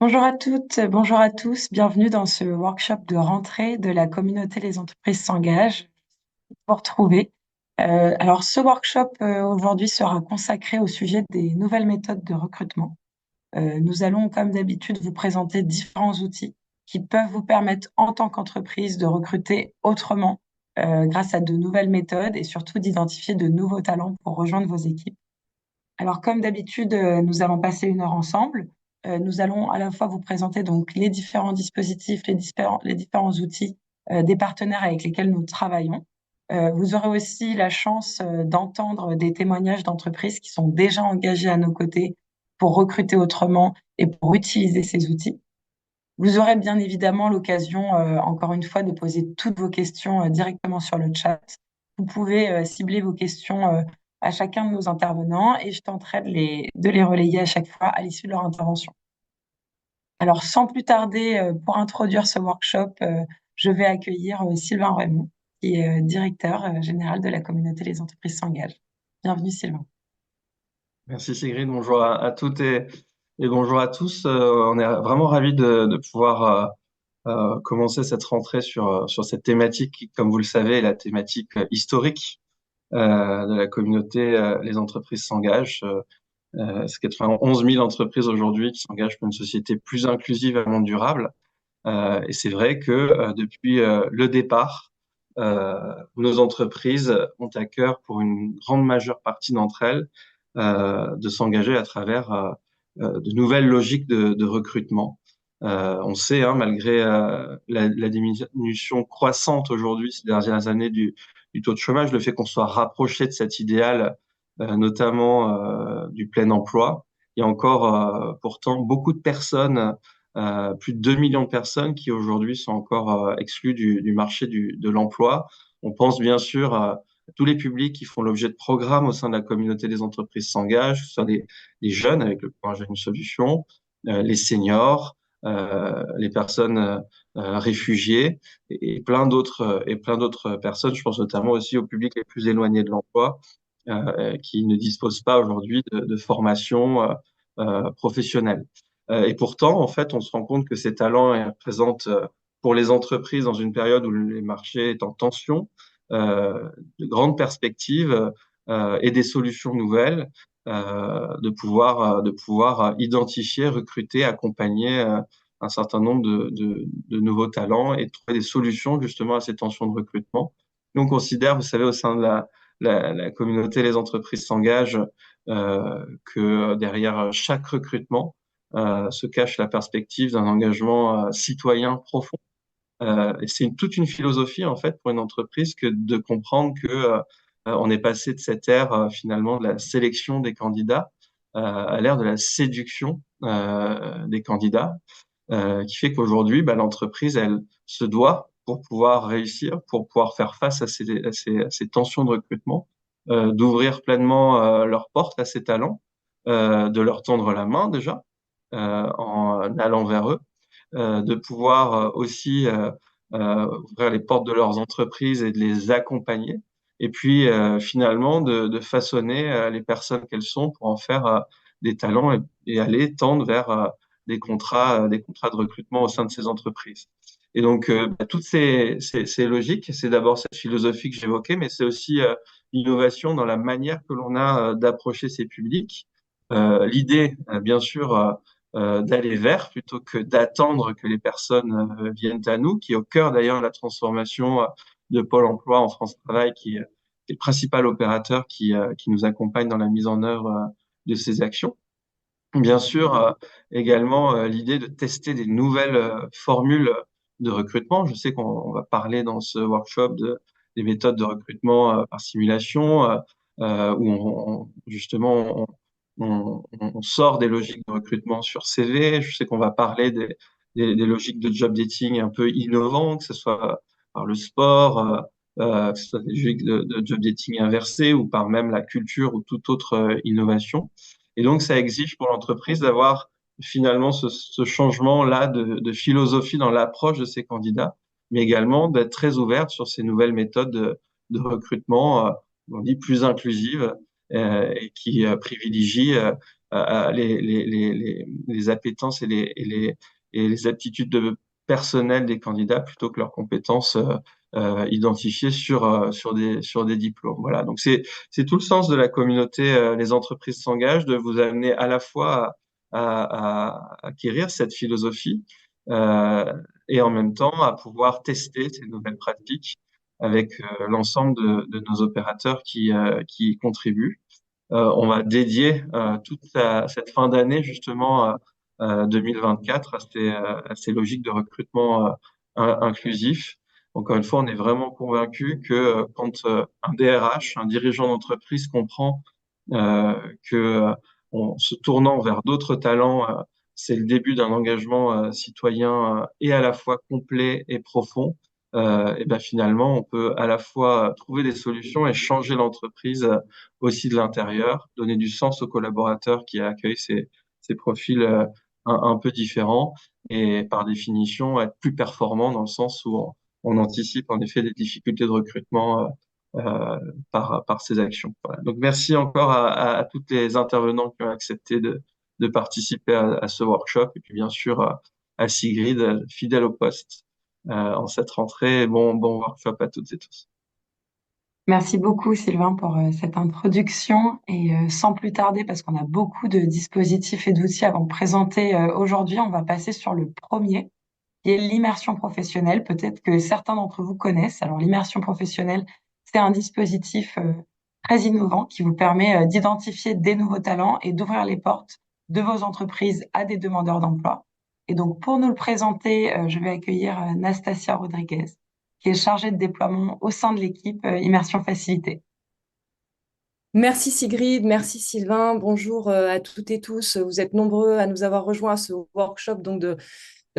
Bonjour à toutes, bonjour à tous, bienvenue dans ce workshop de rentrée de la communauté Les entreprises s'engagent. Vous retrouver. Alors, ce workshop aujourd'hui sera consacré au sujet des nouvelles méthodes de recrutement. Nous allons, comme d'habitude, vous présenter différents outils qui peuvent vous permettre, en tant qu'entreprise, de recruter autrement grâce à de nouvelles méthodes et surtout d'identifier de nouveaux talents pour rejoindre vos équipes. Alors, comme d'habitude, nous allons passer une heure ensemble. Nous allons à la fois vous présenter donc les différents dispositifs, les différents outils des partenaires avec lesquels nous travaillons. Vous aurez aussi la chance d'entendre des témoignages d'entreprises qui sont déjà engagées à nos côtés pour recruter autrement et pour utiliser ces outils. Vous aurez bien évidemment l'occasion, encore une fois, de poser toutes vos questions directement sur le chat. Vous pouvez cibler vos questions à chacun de nos intervenants et je tenterai de les relayer à chaque fois à l'issue de leur intervention. Alors, sans plus tarder, pour introduire ce workshop, je vais accueillir Sylvain Raymond, qui est directeur général de la communauté Les entreprises s'engagent. Bienvenue, Sylvain. Merci Sigrid, bonjour à toutes et bonjour à tous. On est vraiment ravis de pouvoir commencer cette rentrée sur cette thématique qui, comme vous le savez, est la thématique historique de la communauté Les entreprises s'engagent. C'est 91 000 entreprises aujourd'hui qui s'engagent pour une société plus inclusive et un monde durable. Et c'est vrai que depuis le départ, nos entreprises ont à cœur, pour une grande majeure partie d'entre elles, de s'engager à travers de nouvelles logiques de recrutement. On sait, hein, malgré la diminution croissante aujourd'hui ces dernières années du taux de chômage, le fait qu'on soit rapproché de cet idéal, notamment du plein emploi, il y a encore pourtant beaucoup de personnes, plus de 2 millions de personnes qui aujourd'hui sont encore exclues du marché de l'emploi. On pense bien sûr à tous les publics qui font l'objet de programmes au sein de la communauté des entreprises s'engagent, que ce soit des jeunes avec le projet Une Solution, les seniors, les personnes réfugiées et plein d'autres personnes. Je pense notamment aussi au public les plus éloignés de l'emploi qui ne disposent pas aujourd'hui de formation professionnelle. Et pourtant, en fait, on se rend compte que ces talents représentent pour les entreprises dans une période où les marchés est en tension, de grandes perspectives et des solutions nouvelles, de pouvoir identifier, recruter, accompagner un certain nombre de nouveaux talents et trouver des solutions justement à ces tensions de recrutement. Nous, on considère, vous savez, au sein de la communauté Les entreprises s'engagent, que derrière chaque recrutement se cache la perspective d'un engagement citoyen profond. Et c'est toute une philosophie en fait pour une entreprise que de comprendre que on est passé de cette ère finalement de la sélection des candidats à l'ère de la séduction des candidats, qui fait qu'aujourd'hui, bah, l'entreprise, elle se doit, pour pouvoir réussir, pour pouvoir faire face à ces tensions de recrutement, d'ouvrir pleinement leurs portes à ces talents, de leur tendre la main déjà en allant vers eux, de pouvoir aussi ouvrir les portes de leurs entreprises et de les accompagner, et puis finalement de façonner les personnes qu'elles sont pour en faire des talents et aller tendre vers des contrats de recrutement au sein de ces entreprises. Et donc, bah, toutes ces logiques, c'est d'abord cette philosophie que j'évoquais, mais c'est aussi l'innovation dans la manière que l'on a d'approcher ces publics. L'idée, bien sûr, d'aller vers plutôt que d'attendre que les personnes viennent à nous, qui est au cœur d'ailleurs de la transformation de Pôle emploi en France Travail, qui est le principal opérateur qui nous accompagne dans la mise en œuvre de ces actions. Bien sûr, également l'idée de tester des nouvelles formules de recrutement. Je sais qu'on va parler dans ce workshop des méthodes de recrutement par simulation, où justement on sort des logiques de recrutement sur CV. Je sais qu'on va parler des logiques de job dating un peu innovantes, que ce soit par le sport, que ce soit des logiques de job dating inversé ou par même la culture ou toute autre innovation. Et donc, ça exige pour l'entreprise d'avoir finalement ce changement-là de philosophie dans l'approche de ses candidats, mais également d'être très ouverte sur ces nouvelles méthodes de recrutement, on dit plus inclusives, et qui privilégient les appétences et les aptitudes personnelles des candidats plutôt que leurs compétences identifiées sur des diplômes. Voilà. Donc c'est tout le sens de la communauté Les entreprises s'engagent, de vous amener à la fois à acquérir cette philosophie euh, et en même temps à pouvoir tester ces nouvelles pratiques avec l'ensemble de nos opérateurs qui y contribuent. On va dédier cette fin d'année justement 2024 à ces logiques de recrutement inclusif. Encore une fois, on est vraiment convaincu que quand un DRH, un dirigeant d'entreprise comprend que en se tournant vers d'autres talents, c'est le début d'un engagement citoyen et à la fois complet et profond. Et ben finalement, on peut à la fois trouver des solutions et changer l'entreprise aussi de l'intérieur, donner du sens aux collaborateurs qui accueillent ces profils un peu différents et par définition être plus performants dans le sens où on anticipe en effet des difficultés de recrutement par ces actions. Voilà. Donc merci encore à toutes les intervenants qui ont accepté de participer à ce workshop et puis bien sûr à Sigrid, fidèle au poste en cette rentrée. Bon workshop à toutes et tous. Merci beaucoup Sylvain pour cette introduction et sans plus tarder, parce qu'on a beaucoup de dispositifs et d'outils à vous présenter aujourd'hui, on va passer sur le premier, qui est l'immersion professionnelle. Peut-être que certains d'entre vous connaissent. Alors l'immersion professionnelle, c'est un dispositif très innovant qui vous permet d'identifier des nouveaux talents et d'ouvrir les portes de vos entreprises à des demandeurs d'emploi. Et donc pour nous le présenter, je vais accueillir Nastasia Rodriguez, qui est chargée de déploiement au sein de l'équipe Immersion Facilité. Merci Sigrid, merci Sylvain, bonjour à toutes et tous. Vous êtes nombreux à nous avoir rejoints à ce workshop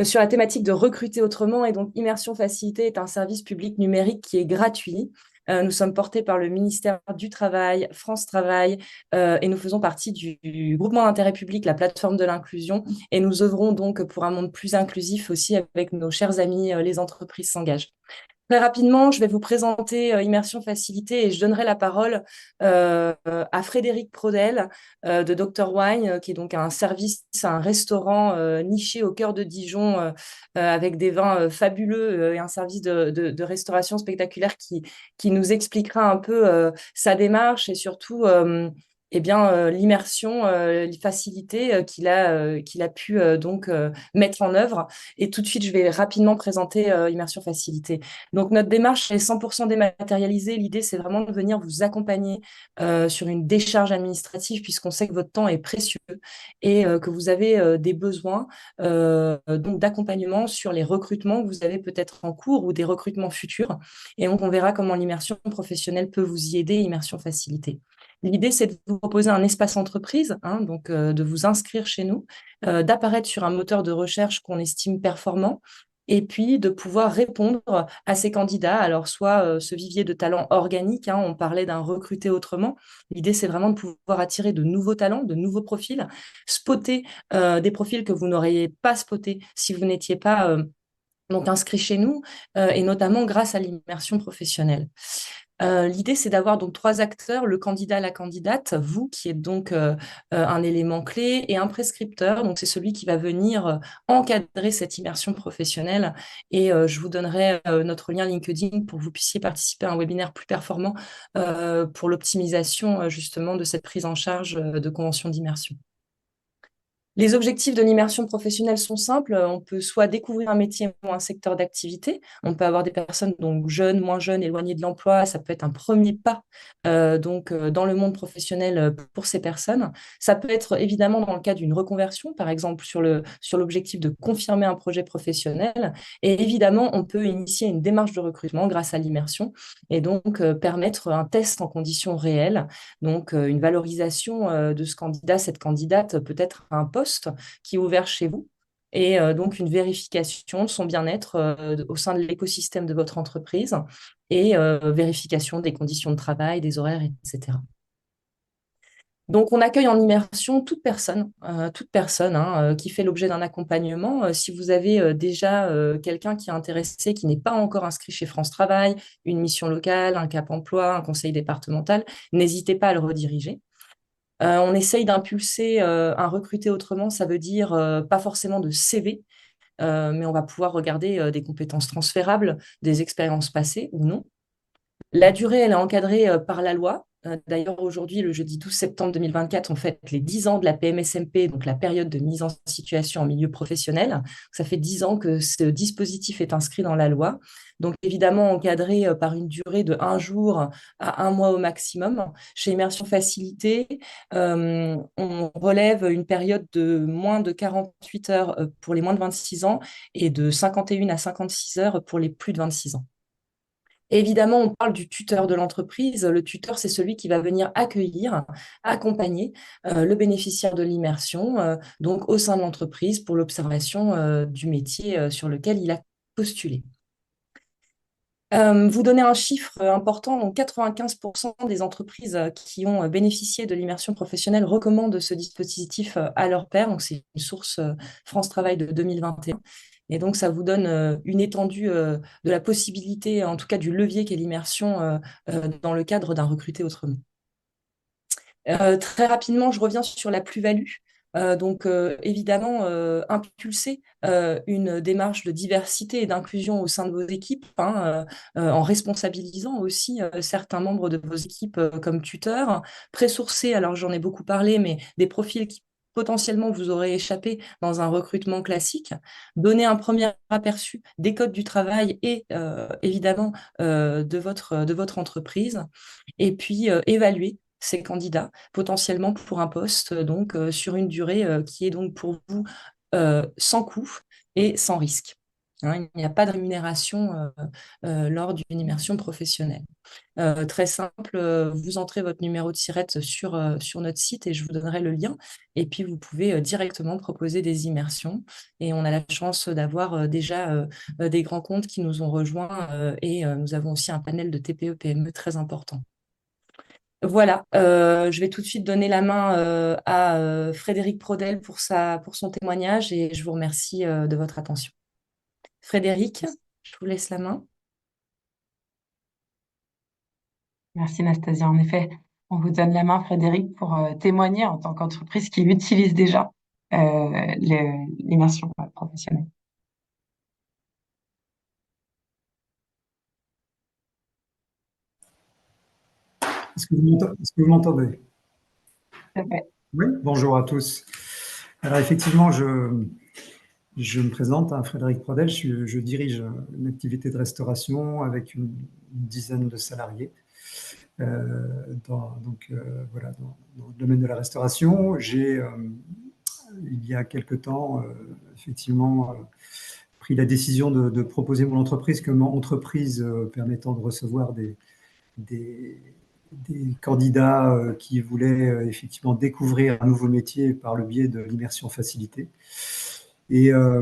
sur la thématique de recruter autrement. Et donc, Immersion Facilité est un service public numérique qui est gratuit. Nous sommes portés par le ministère du Travail, France Travail, et nous faisons partie du groupement d'intérêt public, la plateforme de l'inclusion. Et nous œuvrons donc pour un monde plus inclusif aussi avec nos chers amis, les entreprises s'engagent. Très rapidement, je vais vous présenter Immersion Facilité et je donnerai la parole à Frédéric Prodel de Dr Wine, qui est donc un service, un restaurant niché au cœur de Dijon avec des vins fabuleux et un service de restauration spectaculaire qui nous expliquera un peu sa démarche et surtout l'immersion, facilité qu'il a pu mettre en œuvre. Et tout de suite, je vais rapidement présenter Immersion Facilité. Donc, notre démarche est 100% dématérialisée. L'idée, c'est vraiment de venir vous accompagner sur une décharge administrative, puisqu'on sait que votre temps est précieux et que vous avez des besoins donc d'accompagnement sur les recrutements que vous avez peut-être en cours ou des recrutements futurs. Et donc, on verra comment l'immersion professionnelle peut vous y aider, Immersion Facilité. L'idée, c'est de vous proposer un espace entreprise, hein, donc de vous inscrire chez nous, d'apparaître sur un moteur de recherche qu'on estime performant, et puis de pouvoir répondre à ces candidats. Alors, soit ce vivier de talents organique, hein, on parlait d'un recruter autrement. L'idée, c'est vraiment de pouvoir attirer de nouveaux talents, de nouveaux profils, spotter des profils que vous n'auriez pas spotés si vous n'étiez pas donc inscrit chez nous, et notamment grâce à l'immersion professionnelle. L'idée, c'est d'avoir donc trois acteurs, le candidat, la candidate, vous qui êtes donc un élément clé, et un prescripteur, donc c'est celui qui va venir encadrer cette immersion professionnelle. Et je vous donnerai notre lien LinkedIn pour que vous puissiez participer à un webinaire plus performant pour l'optimisation justement de cette prise en charge de convention d'immersion. Les objectifs de l'immersion professionnelle sont simples. On peut soit découvrir un métier ou un secteur d'activité. On peut avoir des personnes donc jeunes, moins jeunes, éloignées de l'emploi. Ça peut être un premier pas dans le monde professionnel pour ces personnes. Ça peut être évidemment dans le cas d'une reconversion, par exemple sur l'objectif de confirmer un projet professionnel. Et évidemment, on peut initier une démarche de recrutement grâce à l'immersion et donc permettre un test en conditions réelles, donc une valorisation de ce candidat, cette candidate, peut-être un poste qui est ouvert chez vous, et donc une vérification de son bien-être au sein de l'écosystème de votre entreprise, et vérification des conditions de travail, des horaires, etc. Donc, on accueille en immersion toute personne hein, qui fait l'objet d'un accompagnement. Si vous avez déjà quelqu'un qui est intéressé, qui n'est pas encore inscrit chez France Travail, une mission locale, un Cap emploi, un conseil départemental, n'hésitez pas à le rediriger. On essaye d'impulser un recruter autrement, ça veut dire pas forcément de CV, mais on va pouvoir regarder des compétences transférables, des expériences passées ou non. La durée, elle est encadrée par la loi. D'ailleurs, aujourd'hui, le jeudi 12 septembre 2024, on fête les 10 ans de la PMSMP, donc la période de mise en situation en milieu professionnel. Ça fait 10 ans que ce dispositif est inscrit dans la loi. Donc, évidemment, encadré par une durée de 1 jour à 1 mois au maximum. Chez Immersion Facilité, on relève une période de moins de 48 heures pour les moins de 26 ans et de 51 à 56 heures pour les plus de 26 ans. Évidemment, on parle du tuteur de l'entreprise. Le tuteur, c'est celui qui va venir accueillir, accompagner le bénéficiaire de l'immersion, donc au sein de l'entreprise pour l'observation du métier sur lequel il a postulé. Vous donnez un chiffre important, donc 95% des entreprises qui ont bénéficié de l'immersion professionnelle recommandent ce dispositif à leur pair. Donc, c'est une source France Travail de 2021. Et donc, ça vous donne une étendue de la possibilité, en tout cas du levier qu'est l'immersion dans le cadre d'un recruter autrement. Très rapidement, je reviens sur la plus-value. Donc, évidemment, impulser une démarche de diversité et d'inclusion au sein de vos équipes, hein, en responsabilisant aussi certains membres de vos équipes comme tuteurs, pré-sourcer, alors j'en ai beaucoup parlé, mais des profils qui potentiellement vous auraient échappé dans un recrutement classique, donner un premier aperçu des codes du travail et évidemment de votre entreprise, et puis évaluer ces candidats potentiellement pour un poste donc sur une durée qui est donc pour vous sans coût et sans risque. Hein, il n'y a pas de rémunération lors d'une immersion professionnelle. Très simple, vous entrez votre numéro de SIRET sur notre site et je vous donnerai le lien. Et puis, vous pouvez directement proposer des immersions. Et on a la chance d'avoir déjà des grands comptes qui nous ont rejoints et nous avons aussi un panel de TPE-PME très important. Voilà, je vais tout de suite donner la main à Frédéric Prodel pour son témoignage et je vous remercie de votre attention. Frédéric, je vous laisse la main. Merci Nastasia. En effet, on vous donne la main, Frédéric, pour témoigner en tant qu'entreprise qui utilise déjà l'immersion professionnelle. Est-ce que vous m'entendez? Tout à fait. Oui, bonjour à tous. Alors effectivement, je me présente, hein, Frédéric Prodel, je dirige une activité de restauration avec une dizaine de salariés. Voilà, dans le domaine de la restauration, j'ai, il y a quelque temps, effectivement, pris la décision de proposer mon entreprise comme entreprise permettant de recevoir des candidats qui voulaient effectivement découvrir un nouveau métier par le biais de l'immersion facilitée. Et à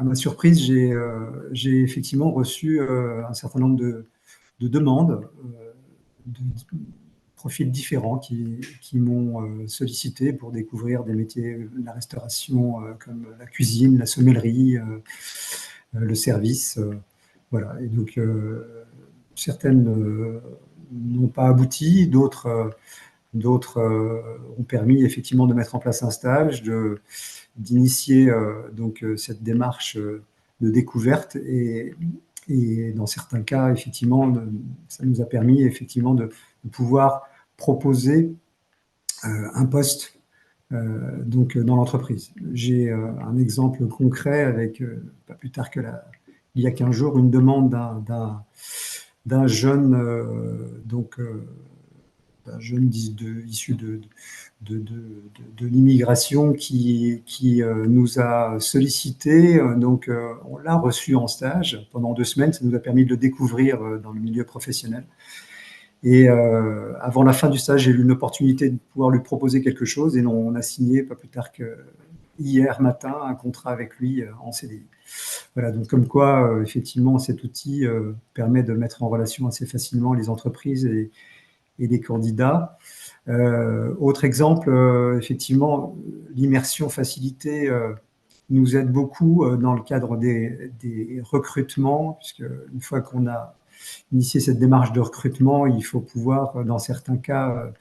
ma surprise, j'ai effectivement reçu un certain nombre de demandes de profils différents qui m'ont sollicité pour découvrir des métiers de la restauration comme la cuisine, la sommellerie, le service. Voilà. Et donc, certaines n'ont pas abouti, d'autres ont permis effectivement de mettre en place un stage, d'initier donc cette démarche de découverte et dans certains cas effectivement ça nous a permis effectivement de pouvoir proposer un poste donc dans l'entreprise. J'ai un exemple concret avec pas plus tard que il y a 15 jours une demande d'un jeune un jeune issu de l'immigration qui nous a sollicité. Donc, on l'a reçu en stage pendant 2 semaines. Ça nous a permis de le découvrir dans le milieu professionnel. Et avant la fin du stage, j'ai eu une opportunité de pouvoir lui proposer quelque chose. Et on a signé, pas plus tard que hier matin, un contrat avec lui en CDI. Voilà, donc comme quoi, effectivement, cet outil permet de mettre en relation assez facilement les entreprises et les candidats. Autre exemple, effectivement, l'immersion facilitée nous aide beaucoup dans le cadre des recrutements, puisque une fois qu'on a initié cette démarche de recrutement, il faut pouvoir, dans certains cas,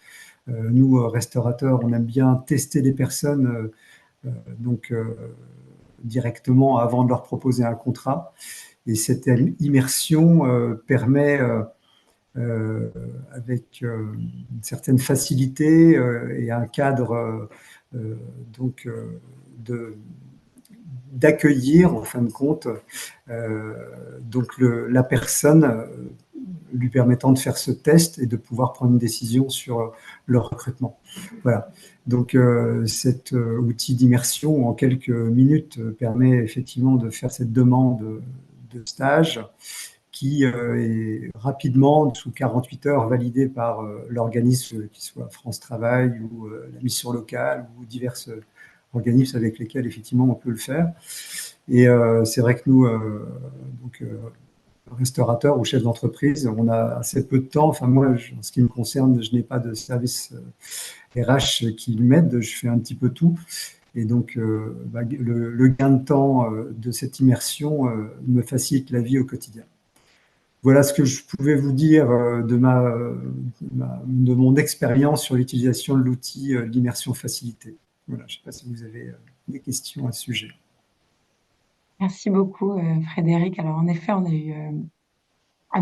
Nous, restaurateurs, on aime bien tester les personnes directement avant de leur proposer un contrat. Et cette immersion permet, avec une certaine facilité et un cadre d'accueillir, en fin de compte, la personne, lui permettant de faire ce test et de pouvoir prendre une décision sur le recrutement. Voilà. Donc, cet outil d'immersion, en quelques minutes, permet effectivement de faire cette demande de stage qui est rapidement, sous 48 heures, validée par l'organisme, qu'il soit France Travail ou la mission locale ou divers organismes avec lesquels, effectivement, on peut le faire. Et c'est vrai que nous, restaurateurs ou chefs d'entreprise, on a assez peu de temps. Enfin, moi, en ce qui me concerne, je n'ai pas de service RH qui m'aide, je fais un petit peu tout. Et donc, le gain de temps de cette immersion me facilite la vie au quotidien. Voilà ce que je pouvais vous dire de mon expérience sur l'utilisation de l'outil d'immersion facilitée. Voilà, je ne sais pas si vous avez des questions à ce sujet. Merci beaucoup, Frédéric. Alors, en effet, on a eu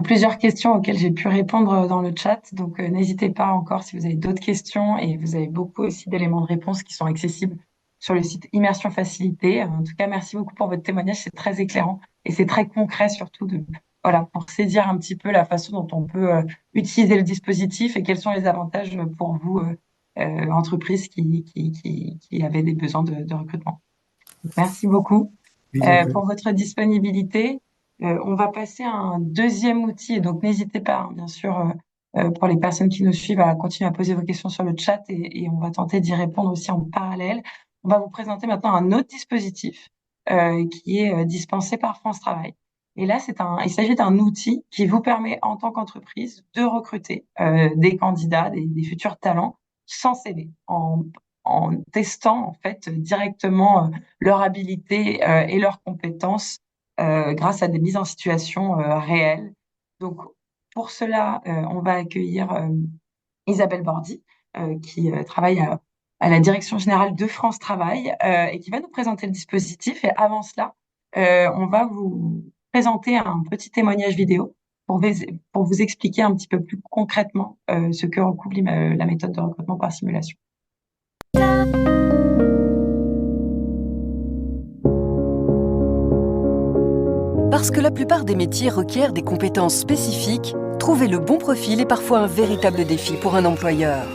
plusieurs questions auxquelles j'ai pu répondre dans le chat. Donc, n'hésitez pas encore si vous avez d'autres questions, et vous avez beaucoup aussi d'éléments de réponse qui sont accessibles sur le site Immersion Facilité. En tout cas, merci beaucoup pour votre témoignage. C'est très éclairant et c'est très concret, surtout pour saisir un petit peu la façon dont on peut utiliser le dispositif et quels sont les avantages pour vous, entreprises qui avaient des besoins de recrutement. Merci beaucoup pour votre disponibilité. On va passer à un deuxième outil, et donc n'hésitez pas, hein, bien sûr, pour les personnes qui nous suivent, à continuer à poser vos questions sur le chat, et on va tenter d'y répondre aussi en parallèle. On va vous présenter maintenant un autre dispositif qui est dispensé par France Travail. Et là, il s'agit d'un outil qui vous permet, en tant qu'entreprise, de recruter des candidats, des futurs talents, sans CV, en testant en fait directement leur habilité et leurs compétences grâce à des mises en situation réelles. Donc, pour cela, on va accueillir Isabelle Bordy, qui travaille à la Direction générale de France Travail et qui va nous présenter le dispositif. Et avant cela, on va vous présenter un petit témoignage vidéo pour vous expliquer un petit peu plus concrètement ce que recouvre la méthode de recrutement par simulation. Parce que la plupart des métiers requièrent des compétences spécifiques, trouver le bon profil est parfois un véritable défi pour un employeur.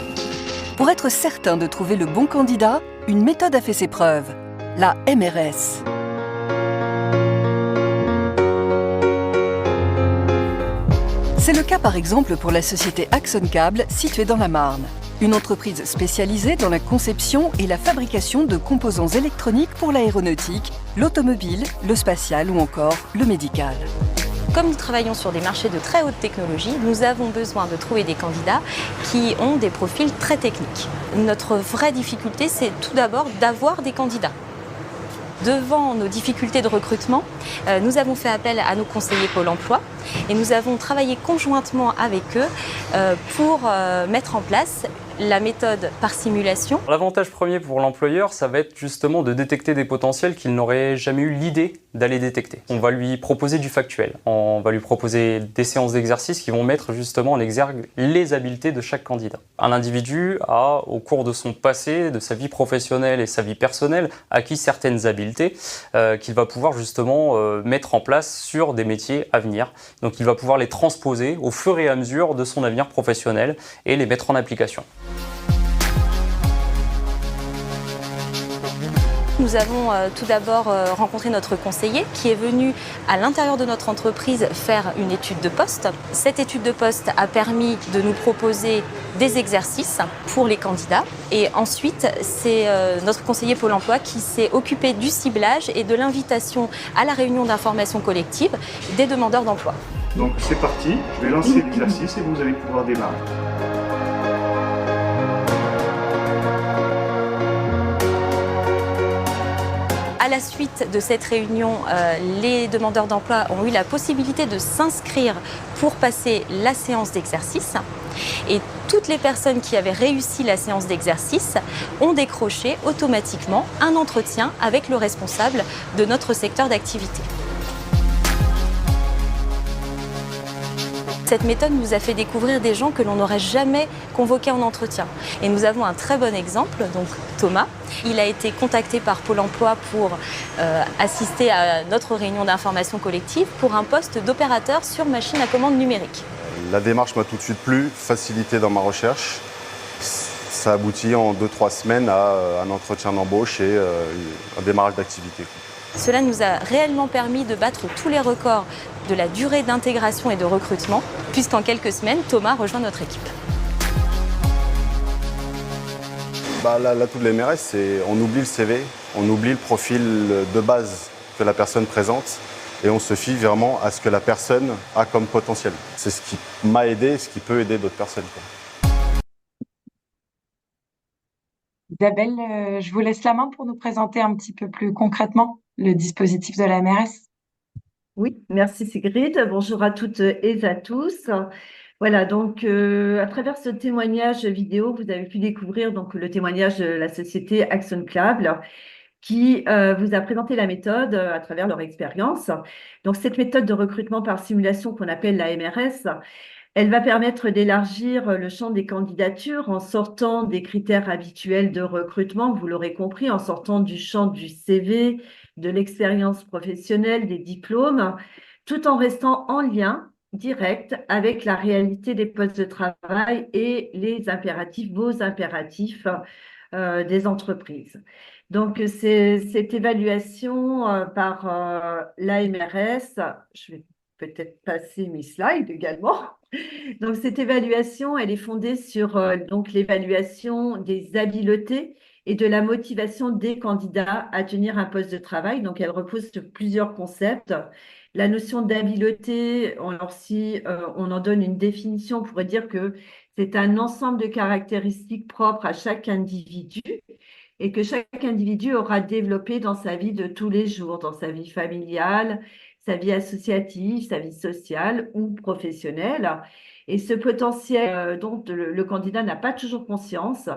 Pour être certain de trouver le bon candidat, une méthode a fait ses preuves, la MRS. C'est le cas par exemple pour la société Axon Cable située dans la Marne. Une entreprise spécialisée dans la conception et la fabrication de composants électroniques pour l'aéronautique, l'automobile, le spatial ou encore le médical. Comme nous travaillons sur des marchés de très haute technologie, nous avons besoin de trouver des candidats qui ont des profils très techniques. Notre vraie difficulté, c'est tout d'abord d'avoir des candidats. Devant nos difficultés de recrutement, nous avons fait appel à nos conseillers Pôle emploi et nous avons travaillé conjointement avec eux pour mettre en place la méthode par simulation. L'avantage premier pour l'employeur, ça va être justement de détecter des potentiels qu'il n'aurait jamais eu l'idée d'aller détecter. On va lui proposer du factuel, on va lui proposer des séances d'exercice qui vont mettre justement en exergue les habiletés de chaque candidat. Un individu a, au cours de son passé, de sa vie professionnelle et sa vie personnelle, acquis certaines habiletés qu'il va pouvoir justement mettre en place sur des métiers à venir. Donc il va pouvoir les transposer au fur et à mesure de son avenir professionnel et les mettre en application. Nous avons tout d'abord rencontré notre conseiller qui est venu à l'intérieur de notre entreprise faire une étude de poste. Cette étude de poste a permis de nous proposer des exercices pour les candidats. Et ensuite, c'est notre conseiller Pôle emploi qui s'est occupé du ciblage et de l'invitation à la réunion d'information collective des demandeurs d'emploi. Donc c'est parti, je vais lancer l'exercice et vous allez pouvoir démarrer. À la suite de cette réunion, les demandeurs d'emploi ont eu la possibilité de s'inscrire pour passer la séance d'exercice. Et toutes les personnes qui avaient réussi la séance d'exercice ont décroché automatiquement un entretien avec le responsable de notre secteur d'activité. Cette méthode nous a fait découvrir des gens que l'on n'aurait jamais convoqués en entretien. Et nous avons un très bon exemple, donc Thomas. Il a été contacté par Pôle emploi pour assister à notre réunion d'information collective pour un poste d'opérateur sur machine à commande numérique. La démarche m'a tout de suite plu, facilité dans ma recherche. Ça aboutit en 2-3 semaines à un entretien d'embauche et un démarrage d'activité. Cela nous a réellement permis de battre tous les records de la durée d'intégration et de recrutement, puisqu'en quelques semaines, Thomas rejoint notre équipe. L'atout de l'MRS, c'est on oublie le CV, on oublie le profil de base que la personne présente et on se fie vraiment à ce que la personne a comme potentiel. C'est ce qui m'a aidé, ce qui peut aider d'autres personnes. Isabelle, je vous laisse la main pour nous présenter un petit peu plus concrètement le dispositif de la MRS. Oui, merci Sigrid. Bonjour à toutes et à tous. Voilà, donc à travers ce témoignage vidéo, vous avez pu découvrir donc le témoignage de la société AxonClub qui vous a présenté la méthode à travers leur expérience. Donc cette méthode de recrutement par simulation qu'on appelle la MRS, elle va permettre d'élargir le champ des candidatures en sortant des critères habituels de recrutement, vous l'aurez compris, en sortant du champ du CV, de l'expérience professionnelle, des diplômes, tout en restant en lien direct avec la réalité des postes de travail et les impératifs, vos impératifs des entreprises. Donc, cette évaluation par l'AMRS, je vais peut-être passer mes slides également. Donc, cette évaluation, elle est fondée sur donc l'évaluation des habiletés et de la motivation des candidats à tenir un poste de travail. Donc, elle repose sur plusieurs concepts. La notion d'habileté, alors si on en donne une définition, on pourrait dire que c'est un ensemble de caractéristiques propres à chaque individu et que chaque individu aura développé dans sa vie de tous les jours, dans sa vie familiale, sa vie associative, sa vie sociale ou professionnelle. Et ce potentiel dont le candidat n'a pas toujours conscience,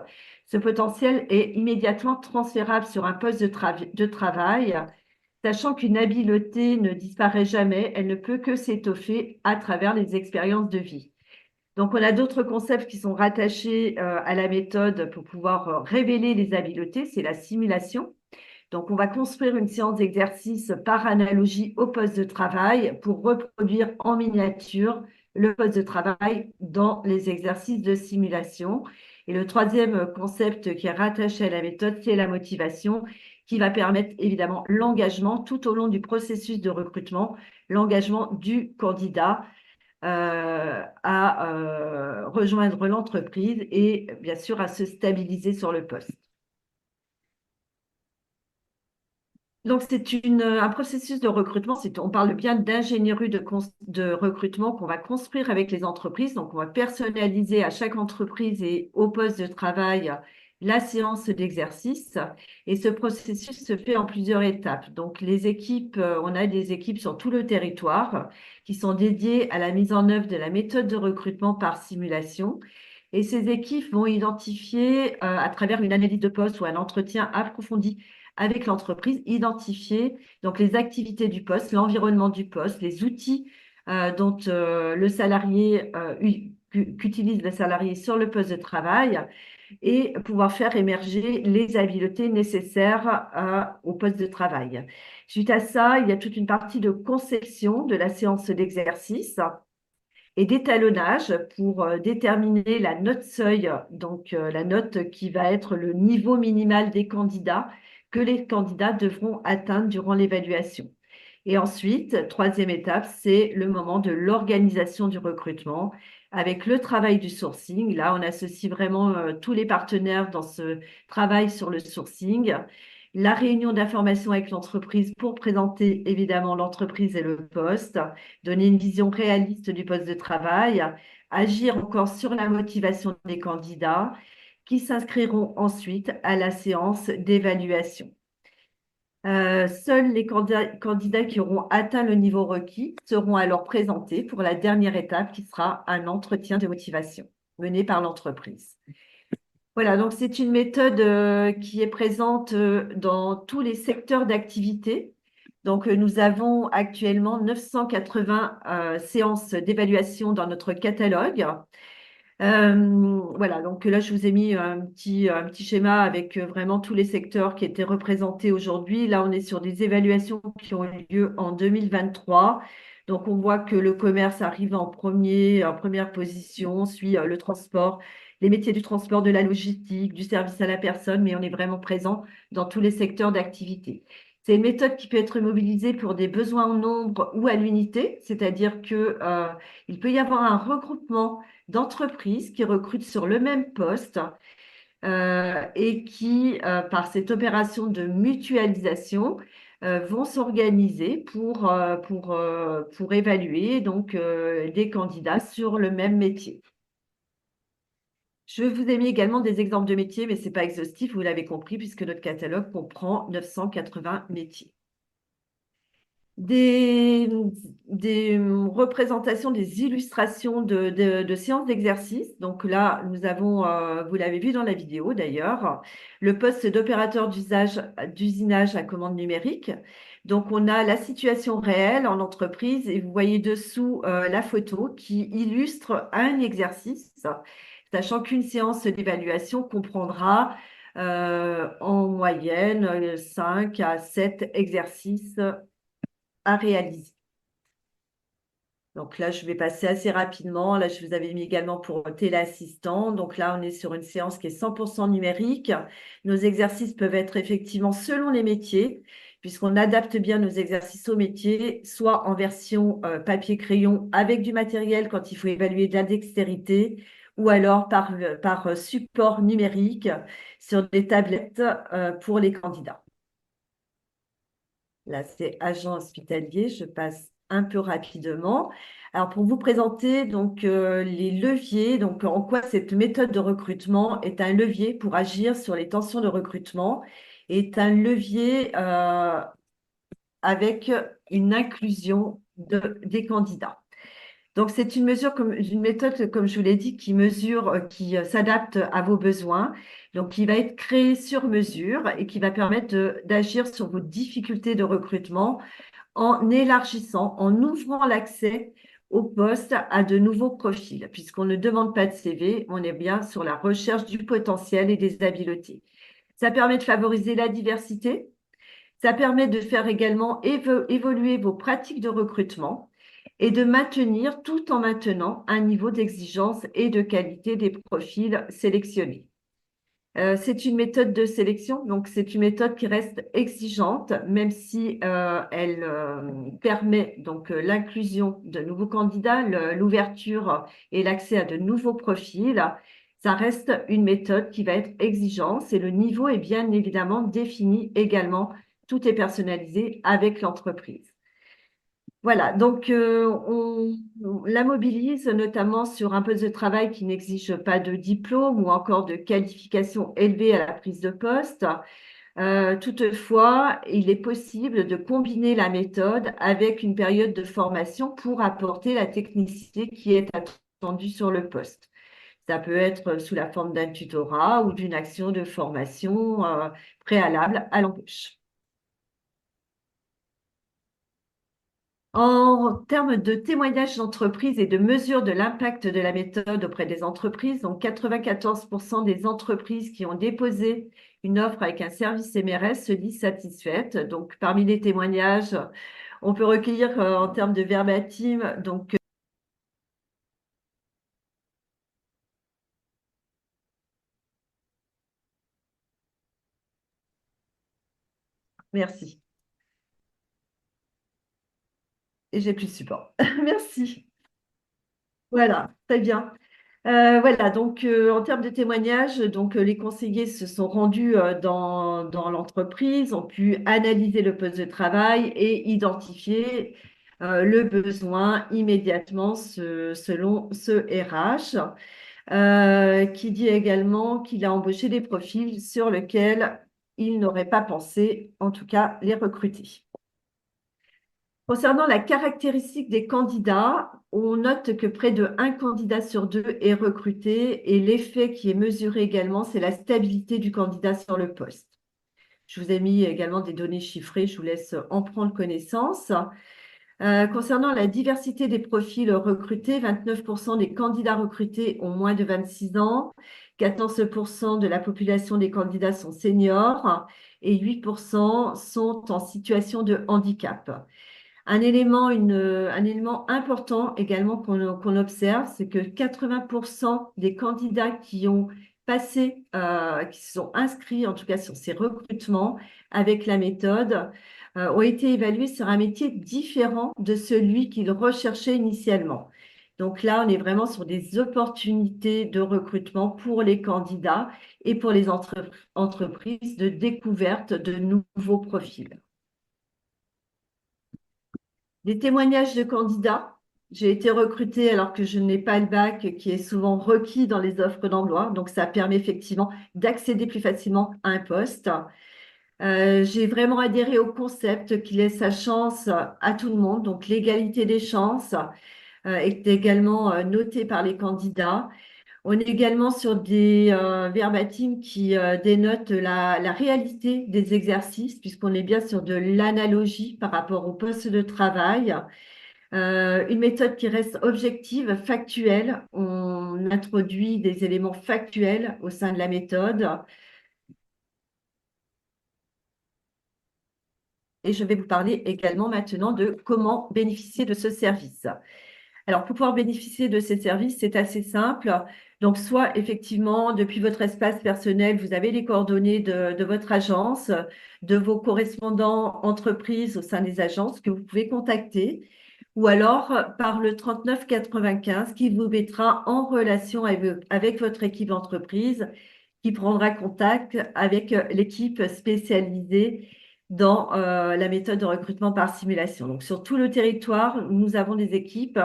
ce potentiel est immédiatement transférable sur un poste de travail, sachant qu'une habileté ne disparaît jamais, elle ne peut que s'étoffer à travers les expériences de vie. Donc, on a d'autres concepts qui sont rattachés à la méthode pour pouvoir révéler les habiletés, c'est la simulation. Donc, on va construire une séance d'exercice par analogie au poste de travail pour reproduire en miniature le poste de travail dans les exercices de simulation. Et le troisième concept qui est rattaché à la méthode, c'est la motivation, qui va permettre évidemment l'engagement tout au long du processus de recrutement, l'engagement du candidat à rejoindre l'entreprise et bien sûr à se stabiliser sur le poste. Donc, c'est un processus de recrutement. On parle bien d'ingénierie de recrutement qu'on va construire avec les entreprises. Donc, on va personnaliser à chaque entreprise et au poste de travail la séance d'exercice. Et ce processus se fait en plusieurs étapes. Donc, les équipes, on a des équipes sur tout le territoire qui sont dédiées à la mise en œuvre de la méthode de recrutement par simulation. Et ces équipes vont identifier, à travers une analyse de poste ou un entretien approfondi avec l'entreprise, identifier donc les activités du poste, l'environnement du poste, les outils dont le salarié qu'utilise le salarié sur le poste de travail et pouvoir faire émerger les habiletés nécessaires au poste de travail. Suite à ça, il y a toute une partie de conception de la séance d'exercice et d'étalonnage pour déterminer la note seuil, donc la note qui va être le niveau minimal des candidats que les candidats devront atteindre durant l'évaluation. Et ensuite, troisième étape, c'est le moment de l'organisation du recrutement avec le travail du sourcing. Là, on associe vraiment tous les partenaires dans ce travail sur le sourcing. La réunion d'information avec l'entreprise pour présenter évidemment l'entreprise et le poste, donner une vision réaliste du poste de travail, agir encore sur la motivation des candidats qui s'inscriront ensuite à la séance d'évaluation. Seuls les candidats qui auront atteint le niveau requis seront alors présentés pour la dernière étape qui sera un entretien de motivation. menée par l'entreprise. Voilà, donc c'est une méthode qui est présente dans tous les secteurs d'activité. Donc, nous avons actuellement 980 séances d'évaluation dans notre catalogue. Voilà, donc là, je vous ai mis un petit schéma avec vraiment tous les secteurs qui étaient représentés aujourd'hui. Là, on est sur des évaluations qui ont eu lieu en 2023. Donc, on voit que le commerce arrive en première position, suit le transport, les métiers du transport, de la logistique, du service à la personne, mais on est vraiment présent dans tous les secteurs d'activité. C'est une méthode qui peut être mobilisée pour des besoins en nombre ou à l'unité, c'est-à-dire que il peut y avoir un regroupement d'entreprises qui recrutent sur le même poste et qui, par cette opération de mutualisation, vont s'organiser pour évaluer donc des candidats sur le même métier. Je vous ai mis également des exemples de métiers, mais ce n'est pas exhaustif, vous l'avez compris, puisque notre catalogue comprend 980 métiers. Des représentations, des illustrations de séances d'exercice. Donc là, nous avons, vous l'avez vu dans la vidéo d'ailleurs, le poste d'opérateur d'usinage à commande numérique. Donc, on a la situation réelle en entreprise et vous voyez dessous la photo qui illustre un exercice, sachant qu'une séance d'évaluation comprendra en moyenne 5 à 7 exercices à réaliser. Donc là, je vais passer assez rapidement. Là, je vous avais mis également pour téléassistant. Donc là, on est sur une séance qui est 100% numérique. Nos exercices peuvent être effectivement selon les métiers, puisqu'on adapte bien nos exercices aux métiers, soit en version papier-crayon avec du matériel quand il faut évaluer de la dextérité, ou alors par support numérique sur des tablettes pour les candidats. Là, c'est agent hospitalier. Je passe un peu rapidement. Alors, pour vous présenter donc les leviers, donc en quoi cette méthode de recrutement est un levier pour agir sur les tensions de recrutement, est un levier avec une inclusion des candidats. Donc, c'est une méthode, comme je vous l'ai dit, qui mesure, qui s'adapte à vos besoins. Donc, qui va être créée sur mesure et qui va permettre d'agir sur vos difficultés de recrutement en élargissant, en ouvrant l'accès au poste à de nouveaux profils. Puisqu'on ne demande pas de CV, on est bien sur la recherche du potentiel et des habiletés. Ça permet de favoriser la diversité. Ça permet de faire également évoluer vos pratiques de recrutement et de maintenir, tout en maintenant, un niveau d'exigence et de qualité des profils sélectionnés. C'est une méthode de sélection, donc c'est une méthode qui reste exigeante, même si elle permet donc l'inclusion de nouveaux candidats, l'ouverture et l'accès à de nouveaux profils. Ça reste une méthode qui va être exigeante et le niveau est bien évidemment défini également. Tout est personnalisé avec l'entreprise. Voilà, donc on la mobilise notamment sur un poste de travail qui n'exige pas de diplôme ou encore de qualification élevée à la prise de poste. Toutefois, il est possible de combiner la méthode avec une période de formation pour apporter la technicité qui est attendue sur le poste. Ça peut être sous la forme d'un tutorat ou d'une action de formation préalable à l'embauche. En termes de témoignages d'entreprise et de mesure de l'impact de la méthode auprès des entreprises, donc 94% des entreprises qui ont déposé une offre avec un service MRS se disent satisfaites. Donc, parmi les témoignages, on peut recueillir en termes de verbatim, donc merci. Et j'ai plus de support. Merci. Voilà, très bien. Voilà, donc en termes de témoignages, donc les conseillers se sont rendus dans l'entreprise, ont pu analyser le poste de travail et identifier le besoin immédiatement selon ce RH, qui dit également qu'il a embauché des profils sur lesquels il n'aurait pas pensé, en tout cas, les recruter. Concernant la caractéristique des candidats, on note que près de un candidat sur deux est recruté et l'effet qui est mesuré également, c'est la stabilité du candidat sur le poste. Je vous ai mis également des données chiffrées, je vous laisse en prendre connaissance. Concernant la diversité des profils recrutés, 29% des candidats recrutés ont moins de 26 ans, 14% de la population des candidats sont seniors et 8% sont en situation de handicap. Un élément important également qu'on observe, c'est que 80% des candidats qui ont passé, qui se sont inscrits en tout cas sur ces recrutements avec la méthode, ont été évalués sur un métier différent de celui qu'ils recherchaient initialement. Donc là, on est vraiment sur des opportunités de recrutement pour les candidats et pour les entreprises de découverte de nouveaux profils. Des témoignages de candidats. J'ai été recrutée alors que je n'ai pas le bac qui est souvent requis dans les offres d'emploi. Donc, ça permet effectivement d'accéder plus facilement à un poste. J'ai vraiment adhéré au concept qui laisse sa chance à tout le monde. Donc, l'égalité des chances est également notée par les candidats. On est également sur des verbatims qui dénotent la réalité des exercices, puisqu'on est bien sur de l'analogie par rapport au poste de travail. Une méthode qui reste objective, factuelle. On introduit des éléments factuels au sein de la méthode. Et je vais vous parler également maintenant de comment bénéficier de ce service. Alors, pour pouvoir bénéficier de ces services, c'est assez simple. Donc, soit effectivement, depuis votre espace personnel, vous avez les coordonnées de votre agence, de vos correspondants entreprises au sein des agences que vous pouvez contacter, ou alors par le 39 95 qui vous mettra en relation avec votre équipe d'entreprise qui prendra contact avec l'équipe spécialisée dans la méthode de recrutement par simulation. Donc, sur tout le territoire, nous avons des équipes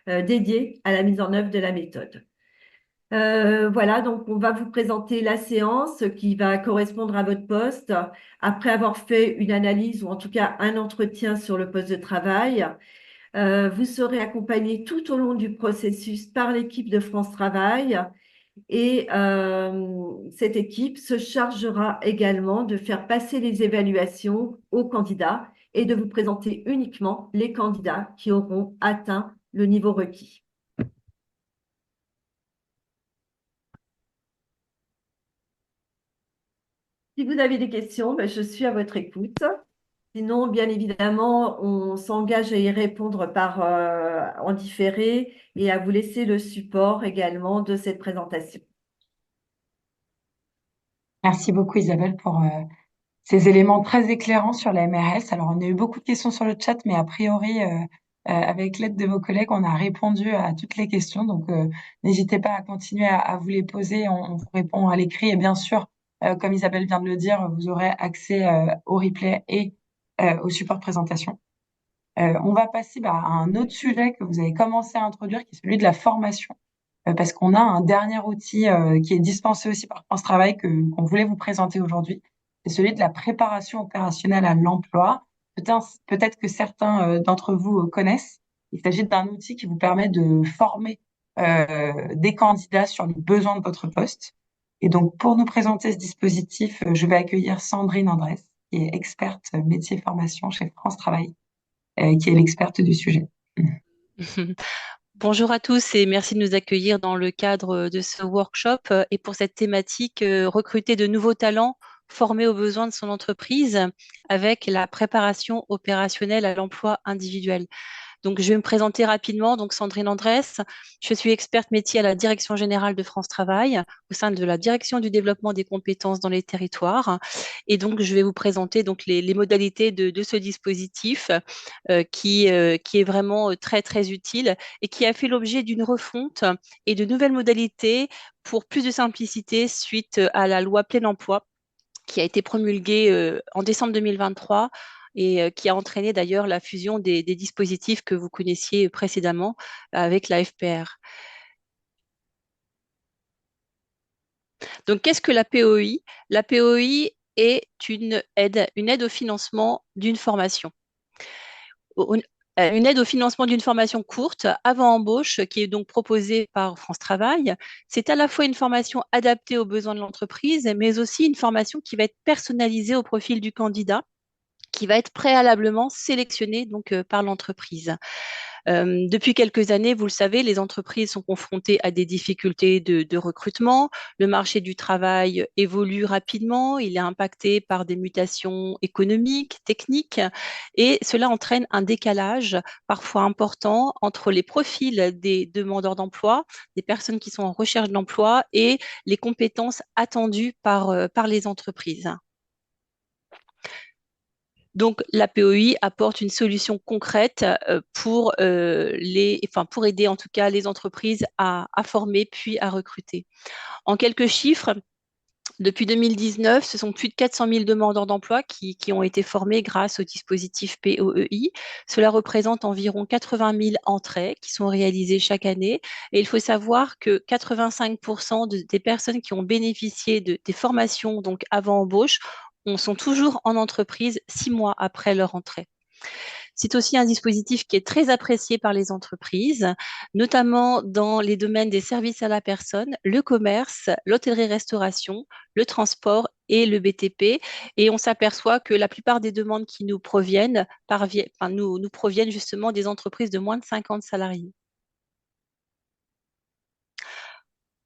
dédiées à la mise en œuvre de la méthode. Voilà, donc on va vous présenter la séance qui va correspondre à votre poste après avoir fait une analyse ou en tout cas un entretien sur le poste de travail. Vous serez accompagné tout au long du processus par l'équipe de France Travail et cette équipe se chargera également de faire passer les évaluations aux candidats et de vous présenter uniquement les candidats qui auront atteint le niveau requis. Si vous avez des questions, ben, je suis à votre écoute. Sinon, bien évidemment, on s'engage à y répondre en différé et à vous laisser le support également de cette présentation. Merci beaucoup Isabelle pour ces éléments très éclairants sur la MRS. Alors, on a eu beaucoup de questions sur le chat, mais a priori, avec l'aide de vos collègues, on a répondu à toutes les questions. Donc, n'hésitez pas à continuer à vous les poser. On vous répond à l'écrit. Et bien sûr, comme Isabelle vient de le dire, vous aurez accès au replay et au support de présentation. On va passer à un autre sujet que vous avez commencé à introduire, qui est celui de la formation. Parce qu'on a un dernier outil qui est dispensé aussi par France Travail qu'on voulait vous présenter aujourd'hui. C'est celui de la préparation opérationnelle à l'emploi. Peut-être que certains d'entre vous connaissent. Il s'agit d'un outil qui vous permet de former des candidats sur les besoins de votre poste. Et donc, pour nous présenter ce dispositif, je vais accueillir Sandrine Andrès, qui est experte métier formation chez France Travail, qui est l'experte du sujet. Bonjour à tous et merci de nous accueillir dans le cadre de ce workshop et pour cette thématique recruter de nouveaux talents formés aux besoins de son entreprise avec la préparation opérationnelle à l'emploi individuel. Donc, je vais me présenter rapidement. Donc, Sandrine Andrès, je suis experte métier à la Direction générale de France Travail, au sein de la Direction du développement des compétences dans les territoires. Et donc, je vais vous présenter donc les modalités de ce dispositif qui est vraiment très, très utile et qui a fait l'objet d'une refonte et de nouvelles modalités pour plus de simplicité suite à la loi plein emploi qui a été promulguée en décembre 2023 et qui a entraîné d'ailleurs la fusion des dispositifs que vous connaissiez précédemment avec la FPR. Donc, qu'est-ce que la POI? La POI est une aide au financement d'une formation. une aide au financement d'une formation courte avant embauche qui est donc proposée par France Travail. C'est à la fois une formation adaptée aux besoins de l'entreprise, mais aussi une formation qui va être personnalisée au profil du candidat, qui va être préalablement sélectionné donc par l'entreprise. Depuis quelques années, vous le savez, les entreprises sont confrontées à des difficultés de recrutement. Le marché du travail évolue rapidement. Il est impacté par des mutations économiques, techniques, et cela entraîne un décalage parfois important entre les profils des demandeurs d'emploi, des personnes qui sont en recherche d'emploi, et les compétences attendues par les entreprises. Donc, la POI apporte une solution concrète pour aider en tout cas les entreprises à former puis à recruter. En quelques chiffres, depuis 2019, ce sont plus de 400 000 demandeurs d'emploi qui ont été formés grâce au dispositif POEI. Cela représente environ 80 000 entrées qui sont réalisées chaque année. Et il faut savoir que 85% des personnes qui ont bénéficié des formations donc avant embauche sont toujours en entreprise 6 mois après leur entrée. C'est aussi un dispositif qui est très apprécié par les entreprises, notamment dans les domaines des services à la personne, le commerce, l'hôtellerie-restauration, le transport et le BTP. Et on s'aperçoit que la plupart des demandes qui nous proviennent, nous proviennent justement des entreprises de moins de 50 salariés.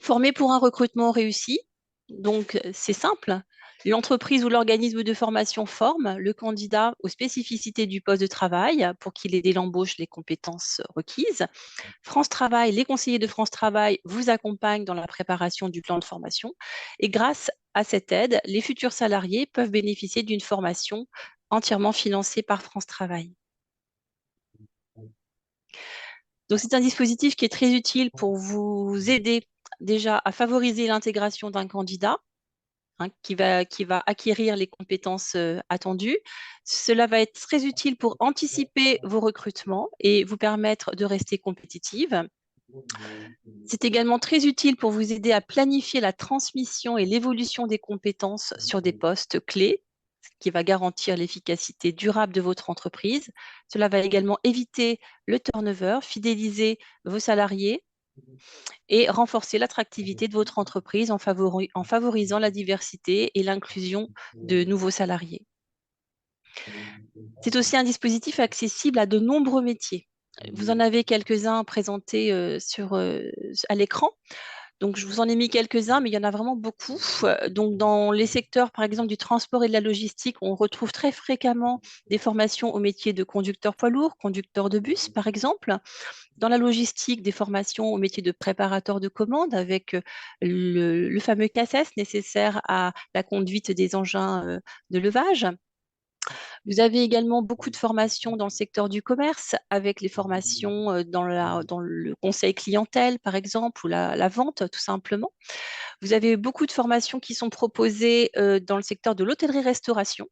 Former pour un recrutement réussi, donc c'est simple. L'entreprise ou l'organisme de formation forme le candidat aux spécificités du poste de travail pour qu'il ait dès l'embauche les compétences requises. France Travail, les conseillers de France Travail vous accompagnent dans la préparation du plan de formation. Et grâce à cette aide, les futurs salariés peuvent bénéficier d'une formation entièrement financée par France Travail. Donc, c'est un dispositif qui est très utile pour vous aider déjà à favoriser l'intégration d'un candidat qui va acquérir les compétences attendues. Cela va être très utile pour anticiper vos recrutements et vous permettre de rester compétitive. C'est également très utile pour vous aider à planifier la transmission et l'évolution des compétences sur des postes clés, ce qui va garantir l'efficacité durable de votre entreprise. Cela va également éviter le turnover, fidéliser vos salariés et renforcer l'attractivité de votre entreprise en favorisant la diversité et l'inclusion de nouveaux salariés. C'est aussi un dispositif accessible à de nombreux métiers. Vous en avez quelques-uns présentés à l'écran. Donc, je vous en ai mis quelques-uns, mais il y en a vraiment beaucoup. Donc, dans les secteurs, par exemple, du transport et de la logistique, on retrouve très fréquemment des formations au métier de conducteur poids lourd, conducteur de bus, par exemple. Dans la logistique, des formations au métier de préparateur de commandes avec le fameux CACES nécessaire à la conduite des engins de levage. Vous avez également beaucoup de formations dans le secteur du commerce, avec les formations dans le conseil clientèle, par exemple, ou la vente, tout simplement. Vous avez beaucoup de formations qui sont proposées dans le secteur de l'hôtellerie-restauration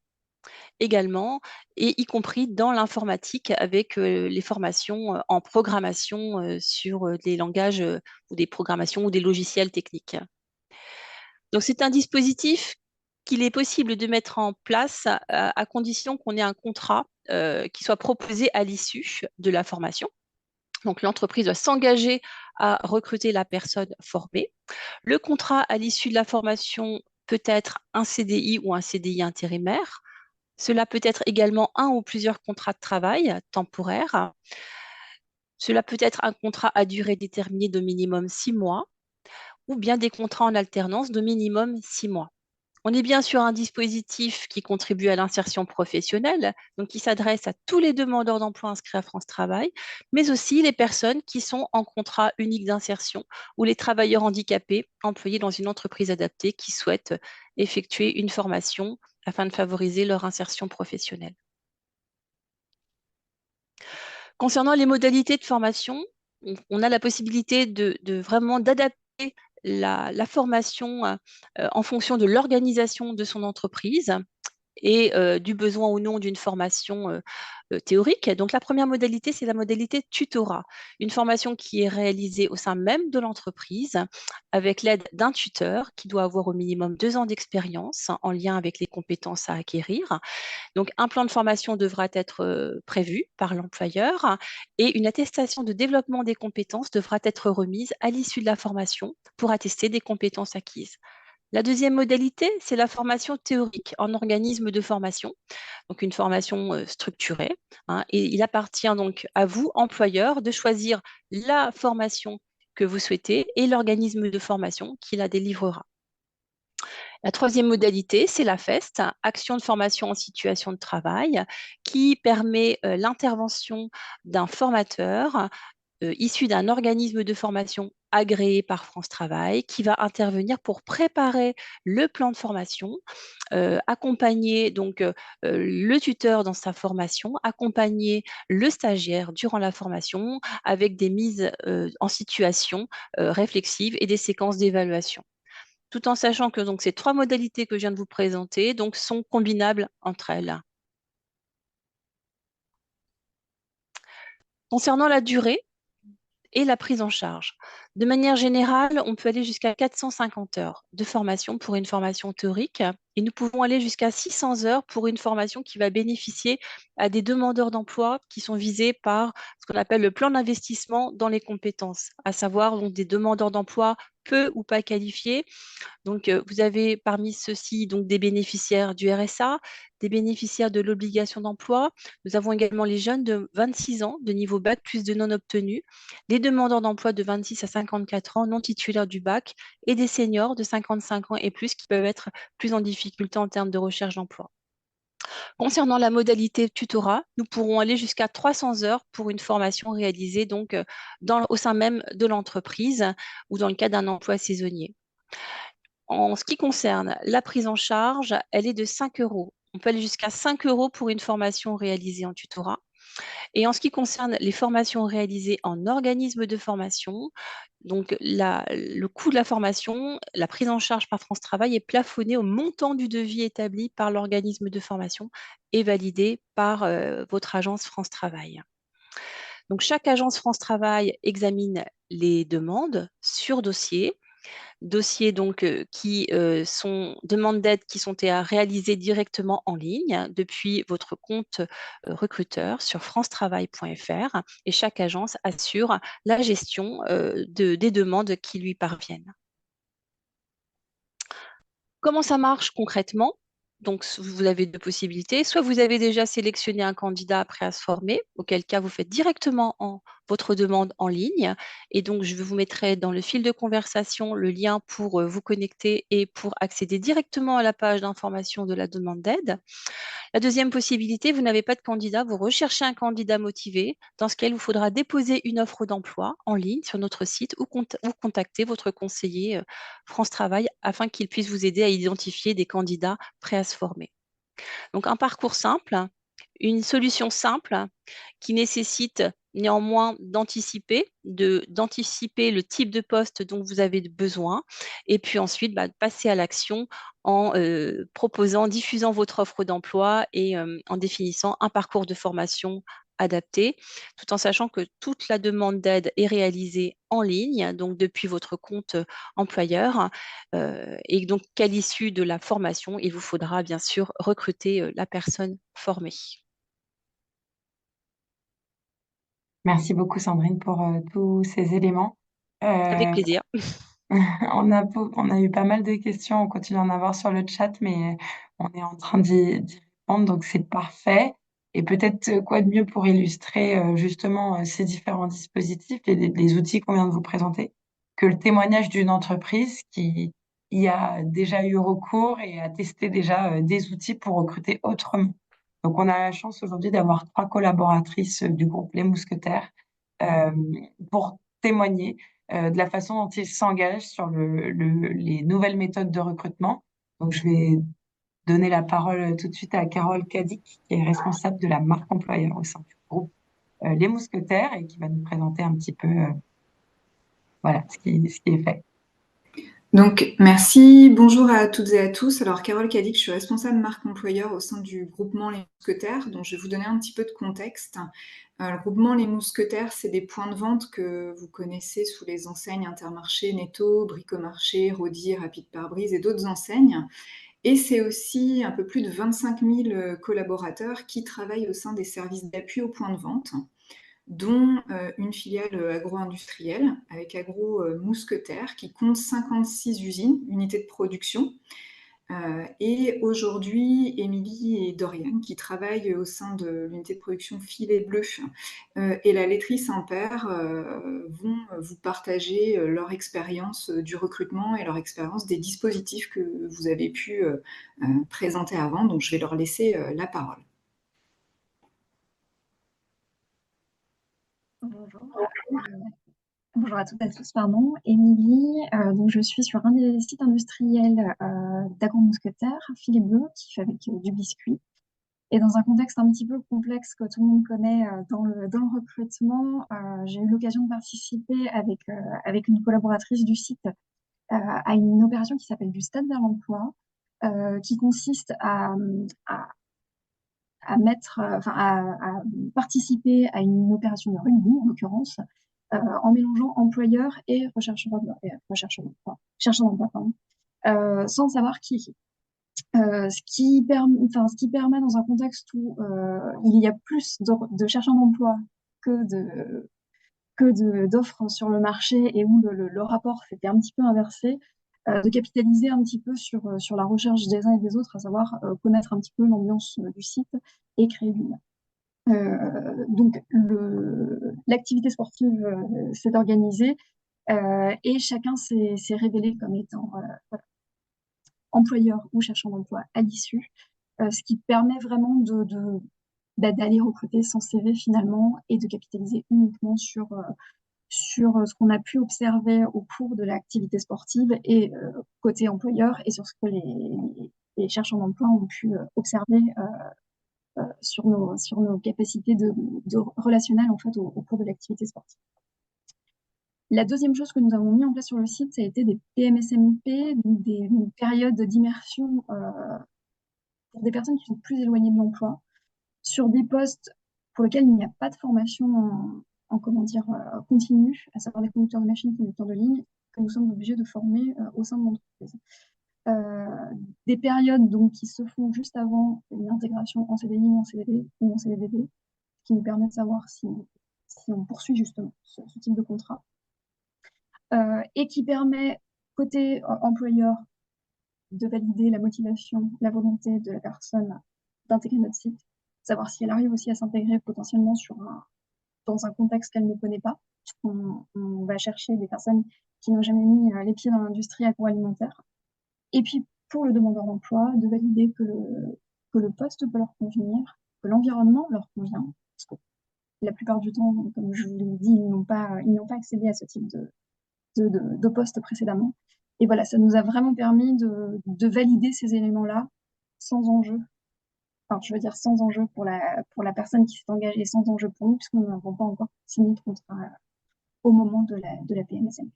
également, et y compris dans l'informatique, avec les formations en programmation sur des langages ou des programmations ou des logiciels techniques. Donc, c'est un dispositif qu'il est possible de mettre en place à condition qu'on ait un contrat qui soit proposé à l'issue de la formation. Donc, l'entreprise doit s'engager à recruter la personne formée. Le contrat à l'issue de la formation peut être un CDI ou un CDI intérimaire. Cela peut être également un ou plusieurs contrats de travail temporaires. Cela peut être un contrat à durée déterminée de minimum 6 mois ou bien des contrats en alternance de minimum 6 mois. On est bien sur un dispositif qui contribue à l'insertion professionnelle, donc qui s'adresse à tous les demandeurs d'emploi inscrits à France Travail, mais aussi les personnes qui sont en contrat unique d'insertion ou les travailleurs handicapés employés dans une entreprise adaptée qui souhaitent effectuer une formation afin de favoriser leur insertion professionnelle. Concernant les modalités de formation, on a la possibilité de vraiment d'adapter la formation en fonction de l'organisation de son entreprise et du besoin ou non d'une formation théorique. Donc la première modalité, c'est la modalité tutorat, une formation qui est réalisée au sein même de l'entreprise avec l'aide d'un tuteur qui doit avoir au minimum 2 ans d'expérience en lien avec les compétences à acquérir. Donc un plan de formation devra être prévu par l'employeur et une attestation de développement des compétences devra être remise à l'issue de la formation pour attester des compétences acquises. La deuxième modalité, c'est la formation théorique en organisme de formation, donc une formation structurée, hein, et il appartient donc à vous, employeur, de choisir la formation que vous souhaitez et l'organisme de formation qui la délivrera. La troisième modalité, c'est la FEST, action de formation en situation de travail, qui permet l'intervention d'un formateur issu d'un organisme de formation agréé par France Travail qui va intervenir pour préparer le plan de formation, accompagner donc le tuteur dans sa formation, accompagner le stagiaire durant la formation avec des mises en situation réflexives et des séquences d'évaluation. Tout en sachant que donc, ces 3 modalités que je viens de vous présenter donc, sont combinables entre elles. Concernant la durée et la prise en charge, de manière générale, on peut aller jusqu'à 450 heures de formation pour une formation théorique et nous pouvons aller jusqu'à 600 heures pour une formation qui va bénéficier à des demandeurs d'emploi qui sont visés par ce qu'on appelle le plan d'investissement dans les compétences, à savoir donc, des demandeurs d'emploi peu ou pas qualifiés. Donc, vous avez parmi ceux-ci donc, des bénéficiaires du RSA, des bénéficiaires de l'obligation d'emploi. Nous avons également les jeunes de 26 ans de niveau bac plus de non obtenus, les demandeurs d'emploi de 26 à 54 ans non titulaires du bac et des seniors de 55 ans et plus qui peuvent être plus en difficulté en termes de recherche d'emploi. Concernant la modalité tutorat, nous pourrons aller jusqu'à 300 heures pour une formation réalisée donc, au sein même de l'entreprise ou dans le cas d'un emploi saisonnier. En ce qui concerne la prise en charge, elle est de 5 euros. On peut aller jusqu'à 5 euros pour une formation réalisée en tutorat. Et en ce qui concerne les formations réalisées en organisme de formation, donc le coût de la formation, la prise en charge par France Travail est plafonné au montant du devis établi par l'organisme de formation et validé par votre agence France Travail. Donc chaque agence France Travail examine les demandes sur dossier donc qui sont demandes d'aide qui sont à réaliser directement en ligne depuis votre compte recruteur sur francetravail.fr et chaque agence assure la gestion des demandes qui lui parviennent. Comment ça marche concrètement? Donc, vous avez 2 possibilités. Soit vous avez déjà sélectionné un candidat prêt à se former, auquel cas vous faites directement votre demande en ligne. Et donc, je vous mettrai dans le fil de conversation le lien pour vous connecter et pour accéder directement à la page d'information de la demande d'aide. La deuxième possibilité, vous n'avez pas de candidat, vous recherchez un candidat motivé. Dans ce cas, il vous faudra déposer une offre d'emploi en ligne sur notre site ou contacter votre conseiller France Travail afin qu'il puisse vous aider à identifier des candidats prêts à se former. Donc, un parcours simple, une solution simple qui nécessite néanmoins d'anticiper le type de poste dont vous avez besoin et puis ensuite passer à l'action en diffusant votre offre d'emploi et en définissant un parcours de formation adapté, tout en sachant que toute la demande d'aide est réalisée en ligne, donc depuis votre compte employeur, et donc qu'à l'issue de la formation, il vous faudra bien sûr recruter la personne formée. Merci beaucoup Sandrine pour tous ces éléments. Avec plaisir. On a eu pas mal de questions, on continue d'en avoir sur le chat, mais on est en train d'y répondre, donc c'est parfait. Et peut-être quoi de mieux pour illustrer justement ces différents dispositifs, les outils qu'on vient de vous présenter, que le témoignage d'une entreprise qui y a déjà eu recours et a testé déjà des outils pour recruter autrement. Donc on a la chance aujourd'hui d'avoir 3 collaboratrices du groupe Les Mousquetaires euh, pour témoigner de la façon dont ils s'engagent sur les nouvelles méthodes de recrutement. Donc, je vais donner la parole tout de suite à Carole Cadic, qui est responsable de la marque employeur au sein du groupe Les Mousquetaires et qui va nous présenter un petit peu voilà, ce qui est fait. Donc, merci. Bonjour à toutes et à tous. Alors, Carole Cadic, je suis responsable marque employeur au sein du groupement Les Mousquetaires. Donc, je vais vous donner un petit peu de contexte. Le groupement Les Mousquetaires, c'est des points de vente que vous connaissez sous les enseignes Intermarché, Netto, Bricomarché, Rodi, Rapide Pare-Brise et d'autres enseignes. Et c'est aussi un peu plus de 25 000 collaborateurs qui travaillent au sein des services d'appui aux points de vente, dont une filiale agro-industrielle avec Agro Mousquetaire qui compte 56 usines, unités de production. Et aujourd'hui, Émilie et Dorian qui travaillent au sein de l'unité de production Filet Bleu et la laiterie Saint-Père vont vous partager leur expérience du recrutement et leur expérience des dispositifs que vous avez pu présenter avant. Donc je vais leur laisser la parole. Bonjour à toutes et à tous, pardon. Émilie, donc je suis sur un des sites industriels d'Agro-Mousquetaire, Filet Bleu, qui fait avec du biscuit. Et dans un contexte un petit peu complexe que tout le monde connaît dans le recrutement, j'ai eu l'occasion de participer avec une collaboratrice du site à une opération qui s'appelle du Stade vers l'emploi, qui consiste à participer à une opération de rugby, en l'occurrence, en mélangeant employeurs et chercheurs d'emploi, sans savoir qui est qui. Ce qui permet dans un contexte où il y a plus de chercheurs d'emploi d'offres sur le marché et où le rapport s'était un petit peu inversé, de capitaliser un petit peu sur la recherche des uns et des autres, à savoir connaître un petit peu l'ambiance du site et créer du lien. Donc l'activité sportive s'est organisée et chacun s'est révélé comme étant employeur ou chercheur d'emploi à l'issue, ce qui permet vraiment d'aller recruter son CV finalement et de capitaliser uniquement sur ce qu'on a pu observer au cours de l'activité sportive et côté employeur et sur ce que les chercheurs d'emploi ont pu observer sur nos capacités de relationnel en fait au cours de l'activité sportive. La deuxième chose que nous avons mis en place sur le site, ça a été des PMSMP, donc des périodes d'immersion pour des personnes qui sont plus éloignées de l'emploi, sur des postes pour lesquels il n'y a pas de formation continue, à savoir des conducteurs de machines, conducteurs de ligne, que nous sommes obligés de former au sein de l'entreprise. Des périodes donc, qui se font juste avant une intégration en CDI ou en CDD ou en CDD, qui nous permet de savoir si on poursuit justement ce type de contrat. Et qui permet, côté employeur, de valider la motivation, la volonté de la personne d'intégrer notre site, savoir si elle arrive aussi à s'intégrer potentiellement dans un contexte qu'elle ne connaît pas. On va chercher des personnes qui n'ont jamais mis les pieds dans l'industrie agroalimentaire. Et puis, pour le demandeur d'emploi, de valider que le poste peut leur convenir, que l'environnement leur convient, parce que la plupart du temps, comme je vous l'ai dit, ils n'ont pas accédé à ce type de poste précédemment. Et voilà, ça nous a vraiment permis de valider ces éléments-là sans enjeu. Enfin, je veux dire sans enjeu pour la personne qui s'est engagée, sans enjeu pour nous, puisque nous n'avons pas encore signé de contrat au moment de la PMSM.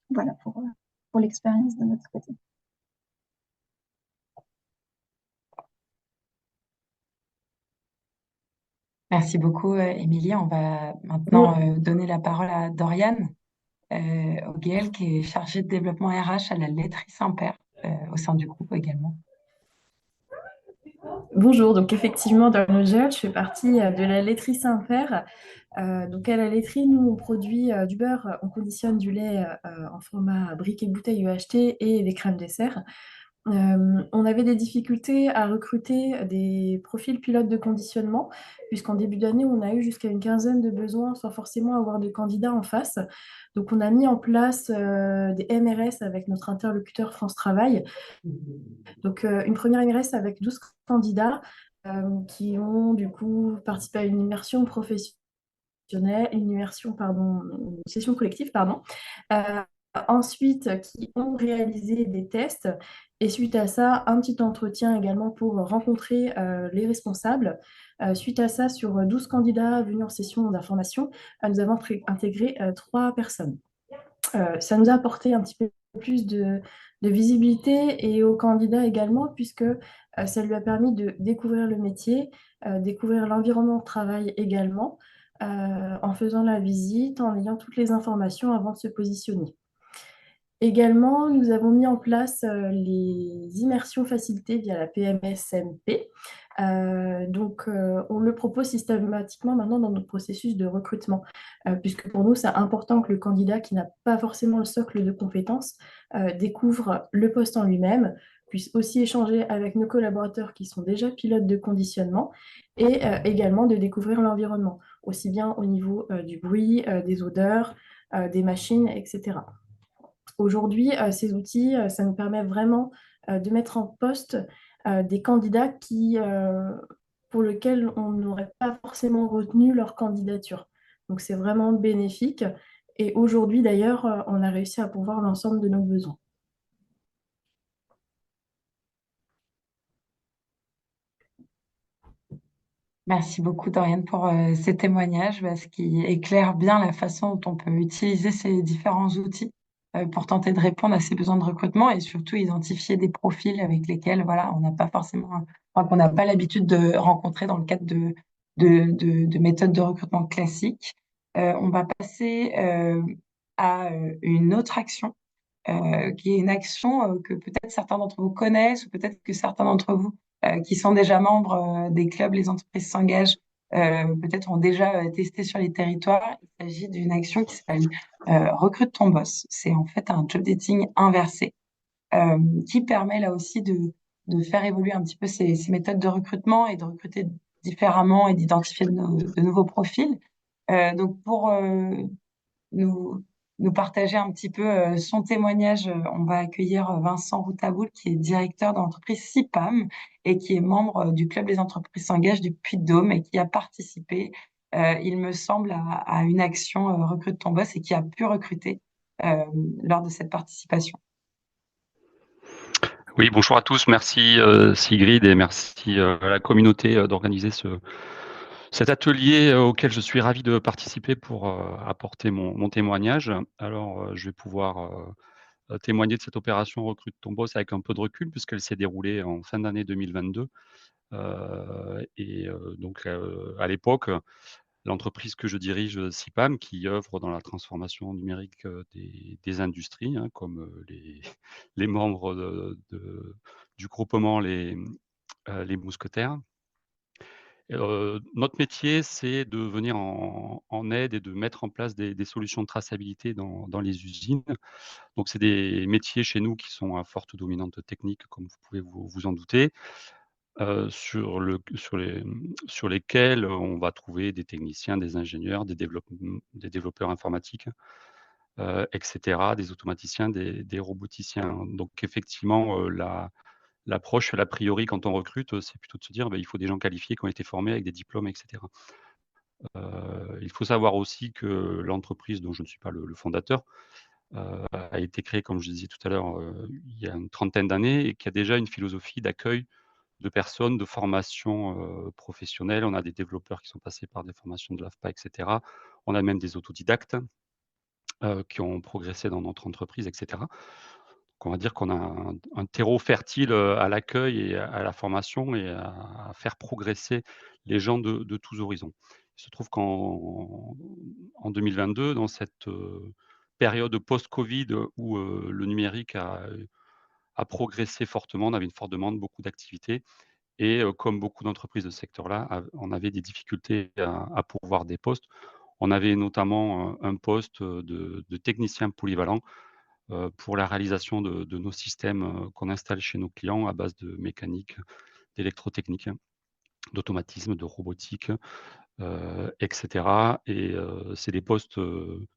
Voilà pour l'expérience de notre côté. Merci beaucoup, Émilie. On va maintenant donner la parole à Dorian Oguel, qui est chargée de développement RH à la laiterie Saint-Père, au sein du groupe également. Bonjour, donc effectivement, Dorian Oguel, je fais partie de la laiterie Saint-Père. Donc à la laiterie, nous, on produit du beurre, on conditionne du lait en format briques et bouteilles UHT et des crèmes dessert. On avait des difficultés à recruter des profils pilotes de conditionnement, puisqu'en début d'année, on a eu jusqu'à une quinzaine de besoins sans forcément avoir de candidats en face. Donc, on a mis en place des MRS avec notre interlocuteur France Travail. Donc, une première MRS avec 12 candidats qui ont du coup participé à une immersion professionnelle, une session collective, ensuite, qui ont réalisé des tests et suite à ça, un petit entretien également pour rencontrer les responsables. Suite à ça, sur 12 candidats venus en session d'information, nous avons intégré 3 personnes. Ça nous a apporté un petit peu plus de visibilité et aux candidats également, puisque ça lui a permis de découvrir le métier, découvrir l'environnement de travail également, en faisant la visite, en ayant toutes les informations avant de se positionner. Également, nous avons mis en place les immersions facilitées via la PMSMP. On le propose systématiquement maintenant dans notre processus de recrutement, puisque pour nous, c'est important que le candidat qui n'a pas forcément le socle de compétences découvre le poste en lui-même, puisse aussi échanger avec nos collaborateurs qui sont déjà pilotes de conditionnement et également de découvrir l'environnement, aussi bien au niveau du bruit, des odeurs, des machines, etc. Aujourd'hui, ces outils, ça nous permet vraiment de mettre en poste des candidats pour lesquels on n'aurait pas forcément retenu leur candidature. Donc, c'est vraiment bénéfique. Et aujourd'hui, d'ailleurs, on a réussi à pourvoir l'ensemble de nos besoins. Merci beaucoup, Doriane, pour ces témoignages, parce qui éclairent bien la façon dont on peut utiliser ces différents outils pour tenter de répondre à ces besoins de recrutement et surtout identifier des profils avec lesquels, voilà, on n'a pas forcément, enfin, qu'on n'a pas l'habitude de rencontrer dans le cadre de méthodes de recrutement classiques. On va passer à une autre action, qui est une action que peut-être certains d'entre vous connaissent ou peut-être que certains d'entre vous qui sont déjà membres des clubs Les entreprises s'engagent, peut-être ont déjà testé sur les territoires. Il s'agit d'une action qui s'appelle Recrute ton boss. C'est en fait un job dating inversé qui permet là aussi de faire évoluer un petit peu ces méthodes de recrutement et de recruter différemment et d'identifier de nouveaux profils. Donc pour nous, nous partager un petit peu son témoignage, on va accueillir Vincent Routaboul, qui est directeur de l'entreprise CIPAM et qui est membre du Club Les entreprises s'engagent du Puy-de-Dôme et qui a participé, il me semble, à une action Recrute ton boss et qui a pu recruter lors de cette participation. Oui, bonjour à tous. Merci Sigrid et merci à la communauté d'organiser cet atelier auquel je suis ravi de participer pour apporter mon témoignage. Alors, je vais pouvoir témoigner de cette opération Recrute ton boss avec un peu de recul puisqu'elle s'est déroulée en fin d'année 2022. Donc, à l'époque, l'entreprise que je dirige, CIPAM, qui œuvre dans la transformation numérique des industries, hein, comme les membres du groupement les Mousquetaires. Notre métier, c'est de venir en aide et de mettre en place des solutions de traçabilité dans les usines. Donc, c'est des métiers chez nous qui sont à forte dominante technique, comme vous pouvez vous en douter, sur lesquels on va trouver des techniciens, des ingénieurs, des développeurs informatiques, etc., des automaticiens, des roboticiens. Donc effectivement, l'approche, l'a priori, quand on recrute, c'est plutôt de se dire, il faut des gens qualifiés qui ont été formés avec des diplômes, etc. Il faut savoir aussi que l'entreprise, dont je ne suis pas le fondateur, a été créée, comme je disais tout à l'heure, il y a une trentaine d'années et qui a déjà une philosophie d'accueil de personnes, de formation professionnelle. On a des développeurs qui sont passés par des formations de l'AFPA, etc. On a même des autodidactes qui ont progressé dans notre entreprise, etc. Donc on va dire qu'on a un terreau fertile à l'accueil et à la formation et à faire progresser les gens de tous horizons. Il se trouve qu'en 2022, dans cette période post-Covid où le numérique a progressé fortement, on avait une forte demande, beaucoup d'activités. Et comme beaucoup d'entreprises de ce secteur-là, on avait des difficultés à pourvoir des postes. On avait notamment un poste de technicien polyvalent pour la réalisation de nos systèmes qu'on installe chez nos clients à base de mécanique, d'électrotechnique, d'automatisme, de robotique, etc. Et c'est des postes,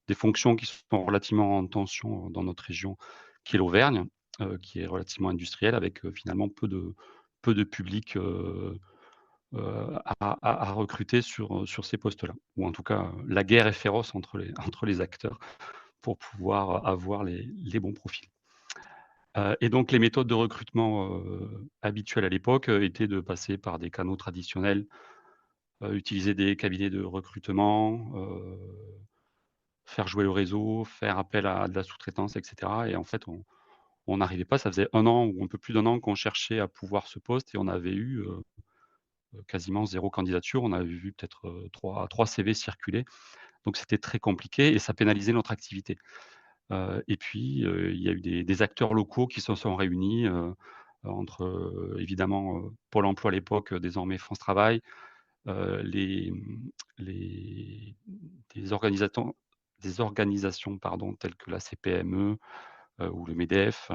des fonctions qui sont relativement en tension dans notre région, qui est l'Auvergne, qui est relativement industrielle, avec finalement peu de public à recruter sur ces postes-là. Ou en tout cas, la guerre est féroce entre les acteurs pour pouvoir avoir les bons profils. Et donc les méthodes de recrutement habituelles à l'époque étaient de passer par des canaux traditionnels, utiliser des cabinets de recrutement, faire jouer le réseau, faire appel à de la sous-traitance, et cetera. Et en fait, on n'arrivait pas. Ça faisait 1 an ou un peu plus d'1 an qu'on cherchait à pouvoir ce poste et on avait eu, quasiment 0 candidature. On avait vu peut-être, 3 CV circuler. Donc c'était très compliqué et ça pénalisait notre activité. Et puis, il y a eu des acteurs locaux qui se sont réunis, entre, évidemment, Pôle emploi à l'époque, désormais France Travail, les, les des organisations, pardon, telles que la CPME, ou le MEDEF,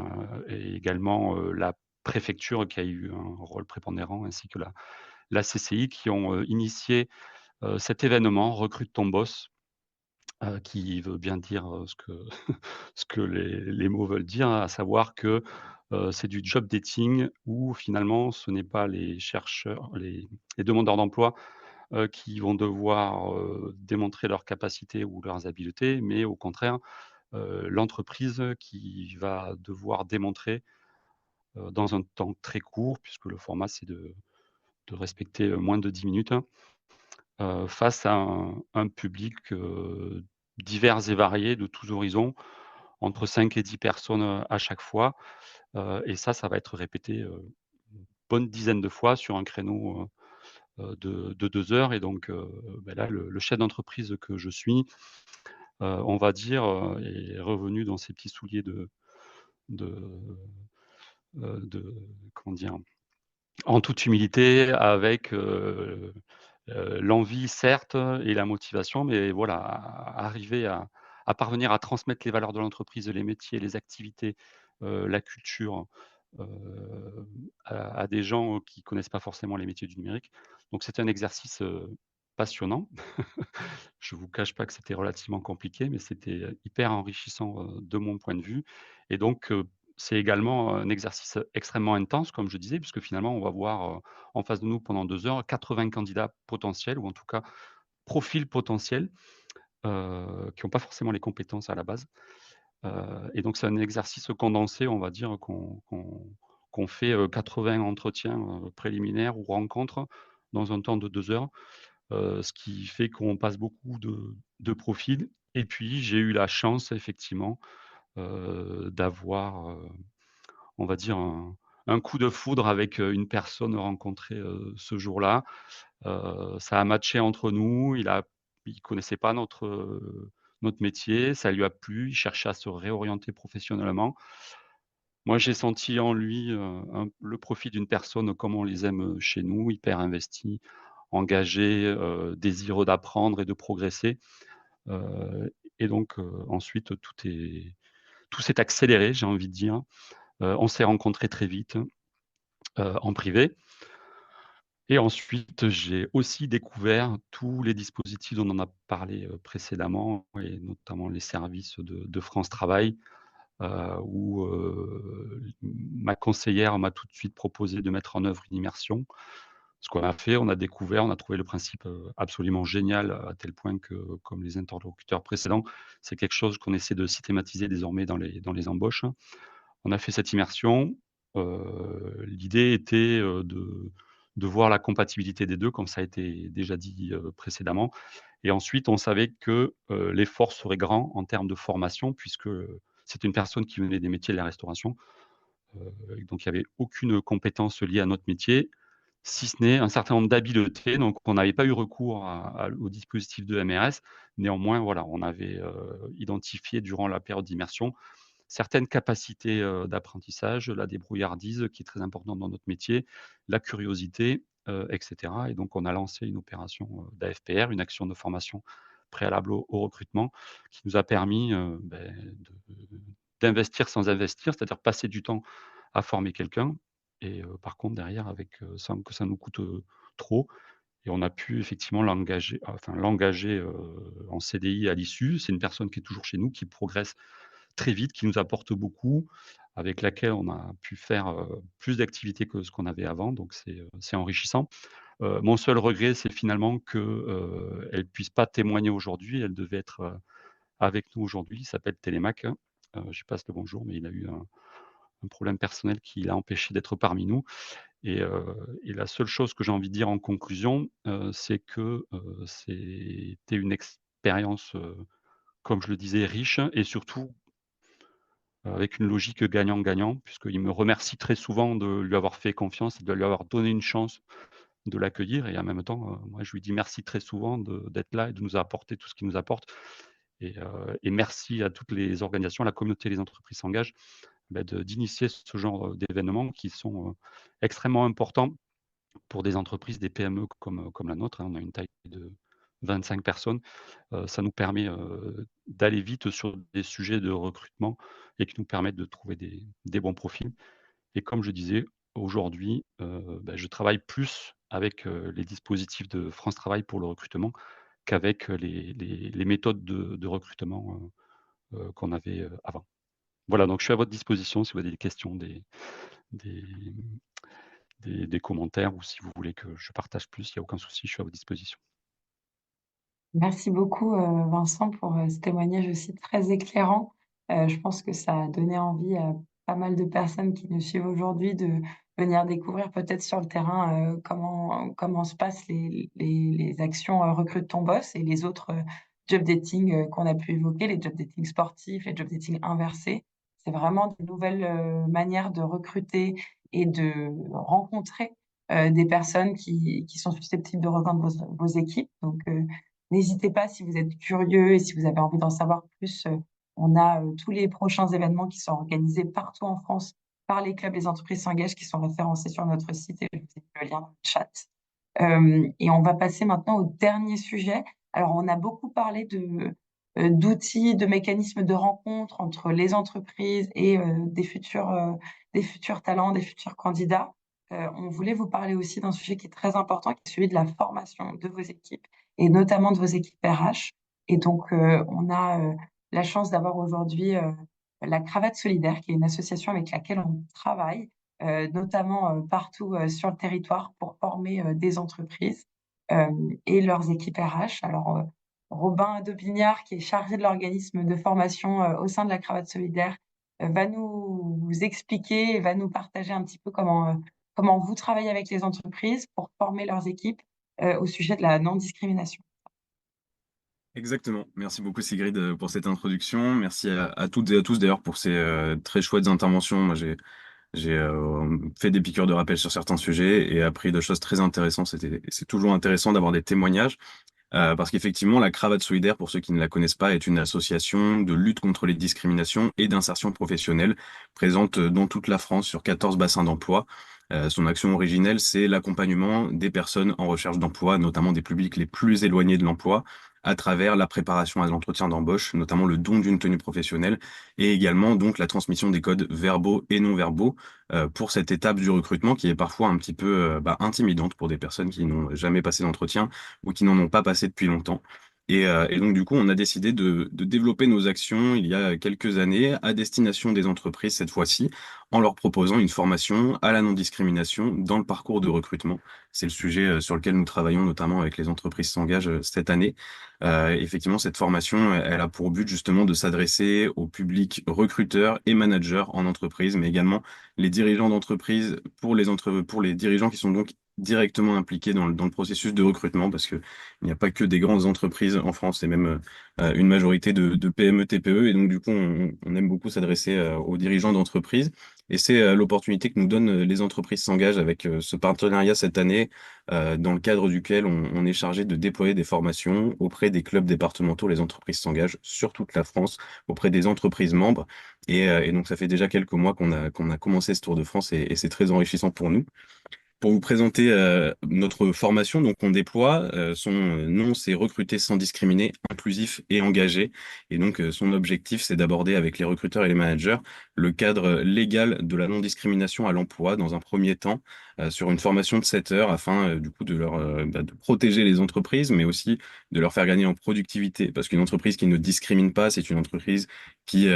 et également, la préfecture qui a eu un rôle prépondérant ainsi que la CCI qui ont, initié, cet événement «Recrute ton boss», qui veut bien dire, ce que ce que les mots veulent dire, hein, à savoir que, c'est du job dating où finalement ce n'est pas les chercheurs, les demandeurs d'emploi, qui vont devoir, démontrer leurs capacités ou leurs habiletés, mais au contraire, l'entreprise qui va devoir démontrer, dans un temps très court, puisque le format c'est de respecter, moins de 10 minutes, face à un public, divers et variés de tous horizons, entre 5 et 10 personnes, à chaque fois, et ça va être répété, une bonne dizaine de fois sur un créneau, de 2 heures. Et donc, là, le chef d'entreprise que je suis, on va dire, est revenu dans ses petits souliers de, de comment dire? En toute humilité avec, l'envie certes et la motivation, mais voilà, arriver à parvenir à transmettre les valeurs de l'entreprise, les métiers, les activités, la culture, heu, à des gens qui connaissent pas forcément les métiers du numérique. Donc c'était un exercice, passionnant. Je vous cache pas que c'était relativement compliqué, mais c'était, hyper enrichissant, de mon point de vue. Et donc, c'est également un exercice extrêmement intense, comme je disais, puisque finalement, on va voir, en face de nous pendant 2 heures 80 candidats potentiels ou en tout cas profils potentiels, qui ont pas forcément les compétences à la base. Et donc c'est un exercice condensé, on va dire, qu'on fait, 80 entretiens, préliminaires ou rencontres dans un temps de 2 heures. Ce qui fait qu'on passe beaucoup de profils. Et puis j'ai eu la chance effectivement, d'avoir, on va dire un coup de foudre avec, une personne rencontrée, ce jour-là. Ça a matché entre nous, il connaissait pas notre métier, ça lui a plu, il cherchait à se réorienter professionnellement. Moi, j'ai senti en lui, le profil d'une personne comme on les aime, chez nous, hyper investi, engagé, désireux d'apprendre et de progresser. Et donc, ensuite tout s'est accéléré, j'ai envie de dire. On s'est rencontrés très vite, en privé. Et ensuite, j'ai aussi découvert tous les dispositifs dont on a parlé, précédemment et notamment les services de France Travail, où, ma conseillère m'a tout de suite proposé de mettre en œuvre une immersion. Ce qu'on a fait, on a découvert, on a trouvé le principe, absolument génial, à tel point que, comme les interlocuteurs précédents, c'est quelque chose qu'on essaie de systématiser désormais dans les embauches. On a fait cette immersion, l'idée était, de voir la compatibilité des 2, comme ça a été déjà dit, précédemment. Et ensuite, on savait que, l'effort serait grand en termes de formation puisque, c'est une personne qui venait des métiers de la restauration. Donc il y avait aucune compétence liée à notre métier, si ce n'est un certain nombre d'habiletés. Donc on n'avait pas eu recours au dispositif de MRS. Néanmoins, voilà, on avait, identifié durant la période d'immersion certaines capacités, d'apprentissage, la débrouillardise qui est très importante dans notre métier, la curiosité, et cetera. Et donc on a lancé une opération, d'AFPR, une action de formation préalable au recrutement, qui nous a permis, d'investir sans investir, c'est-à-dire passer du temps à former quelqu'un. Et par contre derrière avec, sans que ça nous coûte, trop. Et on a pu effectivement l'engager, en CDI à l'issue. C'est une personne qui est toujours chez nous, qui progresse très vite, qui nous apporte beaucoup, avec laquelle on a pu faire, plus d'activités que ce qu'on avait avant. Donc c'est enrichissant. Mon seul regret, c'est finalement que, elle puisse pas témoigner aujourd'hui. Elle devait être, avec nous aujourd'hui. Il s'appelle Télémac, hein. Je lui passe le bonjour, mais il a eu un problème personnel qui l'a empêché d'être parmi nous. Et la seule chose que j'ai envie de dire en conclusion, c'est que, c'était une expérience, comme je le disais, riche et surtout avec une logique gagnant-gagnant, puisqu'il me remercie très souvent de lui avoir fait confiance et de lui avoir donné une chance de l'accueillir et en même temps, moi je lui dis merci très souvent d'être là et de nous apporter tout ce qu'il nous apporte et merci à toutes les organisations, la communauté Les Entreprises s'engagent, d'initier ce genre, d'événements qui sont, extrêmement importants pour des entreprises, des PME comme la nôtre, hein. On a une taille de 25 personnes. Ça nous permet, d'aller vite sur des sujets de recrutement et qui nous permettent de trouver des bons profils et comme je disais, aujourd'hui, je travaille plus avec, les dispositifs de France Travail pour le recrutement qu'avec, les méthodes de recrutement, qu'on avait, avant. Voilà, donc je suis à votre disposition si vous avez des questions, des des commentaires ou si vous voulez que je partage plus, il y a aucun souci, je suis à votre disposition. Merci beaucoup, Vincent, pour ce témoignage aussi très éclairant. Je pense que ça a donné envie à pas mal de personnes qui nous suivent aujourd'hui de venir découvrir peut-être sur le terrain, comment se passent les actions, Recrute ton boss et les autres, job dating, qu'on a pu évoquer, les job dating sportifs, les job dating inversés. C'est vraiment de nouvelles, manières de recruter et de rencontrer, des personnes qui sont susceptibles de rejoindre vos équipes. Donc, n'hésitez pas si vous êtes curieux et si vous avez envie d'en savoir plus, on a, tous les prochains événements qui sont organisés partout en France par les clubs Les Entreprises s'engagent qui sont référencés sur notre site et je vous ai mis le lien dans le chat. Et on va passer maintenant au dernier sujet. Alors on a beaucoup parlé d'outils, de mécanismes de rencontre entre les entreprises et des futurs talents, des futurs candidats. On voulait vous parler aussi d'un sujet qui est très important, qui est celui de la formation de vos équipes et notamment de vos équipes RH. Et donc, on a la chance d'avoir aujourd'hui la Cravate Solidaire, qui est une association avec laquelle on travaille, notamment partout sur le territoire pour former des entreprises et leurs équipes RH. Alors, Robin Daubignard, qui est chargé de l'organisme de formation au sein de la Cravate Solidaire, va nous expliquer et va nous partager un petit peu comment vous travaillez avec les entreprises pour former leurs équipes au sujet de la non-discrimination. Exactement. Merci beaucoup Sigrid pour cette introduction. Merci à toutes et à tous d'ailleurs pour ces très chouettes interventions. Moi, j'ai fait des piqûres de rappel sur certains sujets et appris de choses très intéressantes. C'est toujours intéressant d'avoir des témoignages. Parce qu'effectivement, la Cravate Solidaire, pour ceux qui ne la connaissent pas, est une association de lutte contre les discriminations et d'insertion professionnelle présente dans toute la France sur 14 bassins d'emploi. Son action originelle, c'est l'accompagnement des personnes en recherche d'emploi, notamment des publics les plus éloignés de l'emploi, à travers la préparation à l'entretien d'embauche, notamment le don d'une tenue professionnelle, et également donc la transmission des codes verbaux et non verbaux pour cette étape du recrutement qui est parfois un petit peu intimidante pour des personnes qui n'ont jamais passé d'entretien ou qui n'en ont pas passé depuis longtemps. Et donc, du coup, on a décidé de développer nos actions il y a quelques années à destination des entreprises cette fois-ci, en leur proposant une formation à la non-discrimination dans le parcours de recrutement. C'est le sujet sur lequel nous travaillons, notamment avec les entreprises s'engagent cette année. Effectivement, cette formation, elle a pour but justement de s'adresser au public recruteurs et managers en entreprise, mais également les dirigeants d'entreprise pour pour les dirigeants qui sont donc directement impliqués dans le processus de recrutement, parce que il n'y a pas que des grandes entreprises en France, et même une majorité de PME, TPE, et donc du coup, on aime beaucoup s'adresser aux dirigeants d'entreprise. Et c'est l'opportunité que nous donnent les entreprises s'engagent avec ce partenariat cette année, dans le cadre duquel on est chargé de déployer des formations auprès des clubs départementaux. Les entreprises s'engagent sur toute la France, auprès des entreprises membres. Et donc, ça fait déjà quelques mois qu'on a commencé ce Tour de France et c'est très enrichissant pour nous. Pour vous présenter notre formation, donc on déploie, son nom c'est Recruter sans discriminer, inclusif et engagé. Et donc son objectif c'est d'aborder avec les recruteurs et les managers le cadre légal de la non-discrimination à l'emploi dans un premier temps, sur une formation de 7 heures afin du coup de leur de protéger les entreprises, mais aussi de leur faire gagner en productivité. Parce qu'une entreprise qui ne discrimine pas, c'est une entreprise qui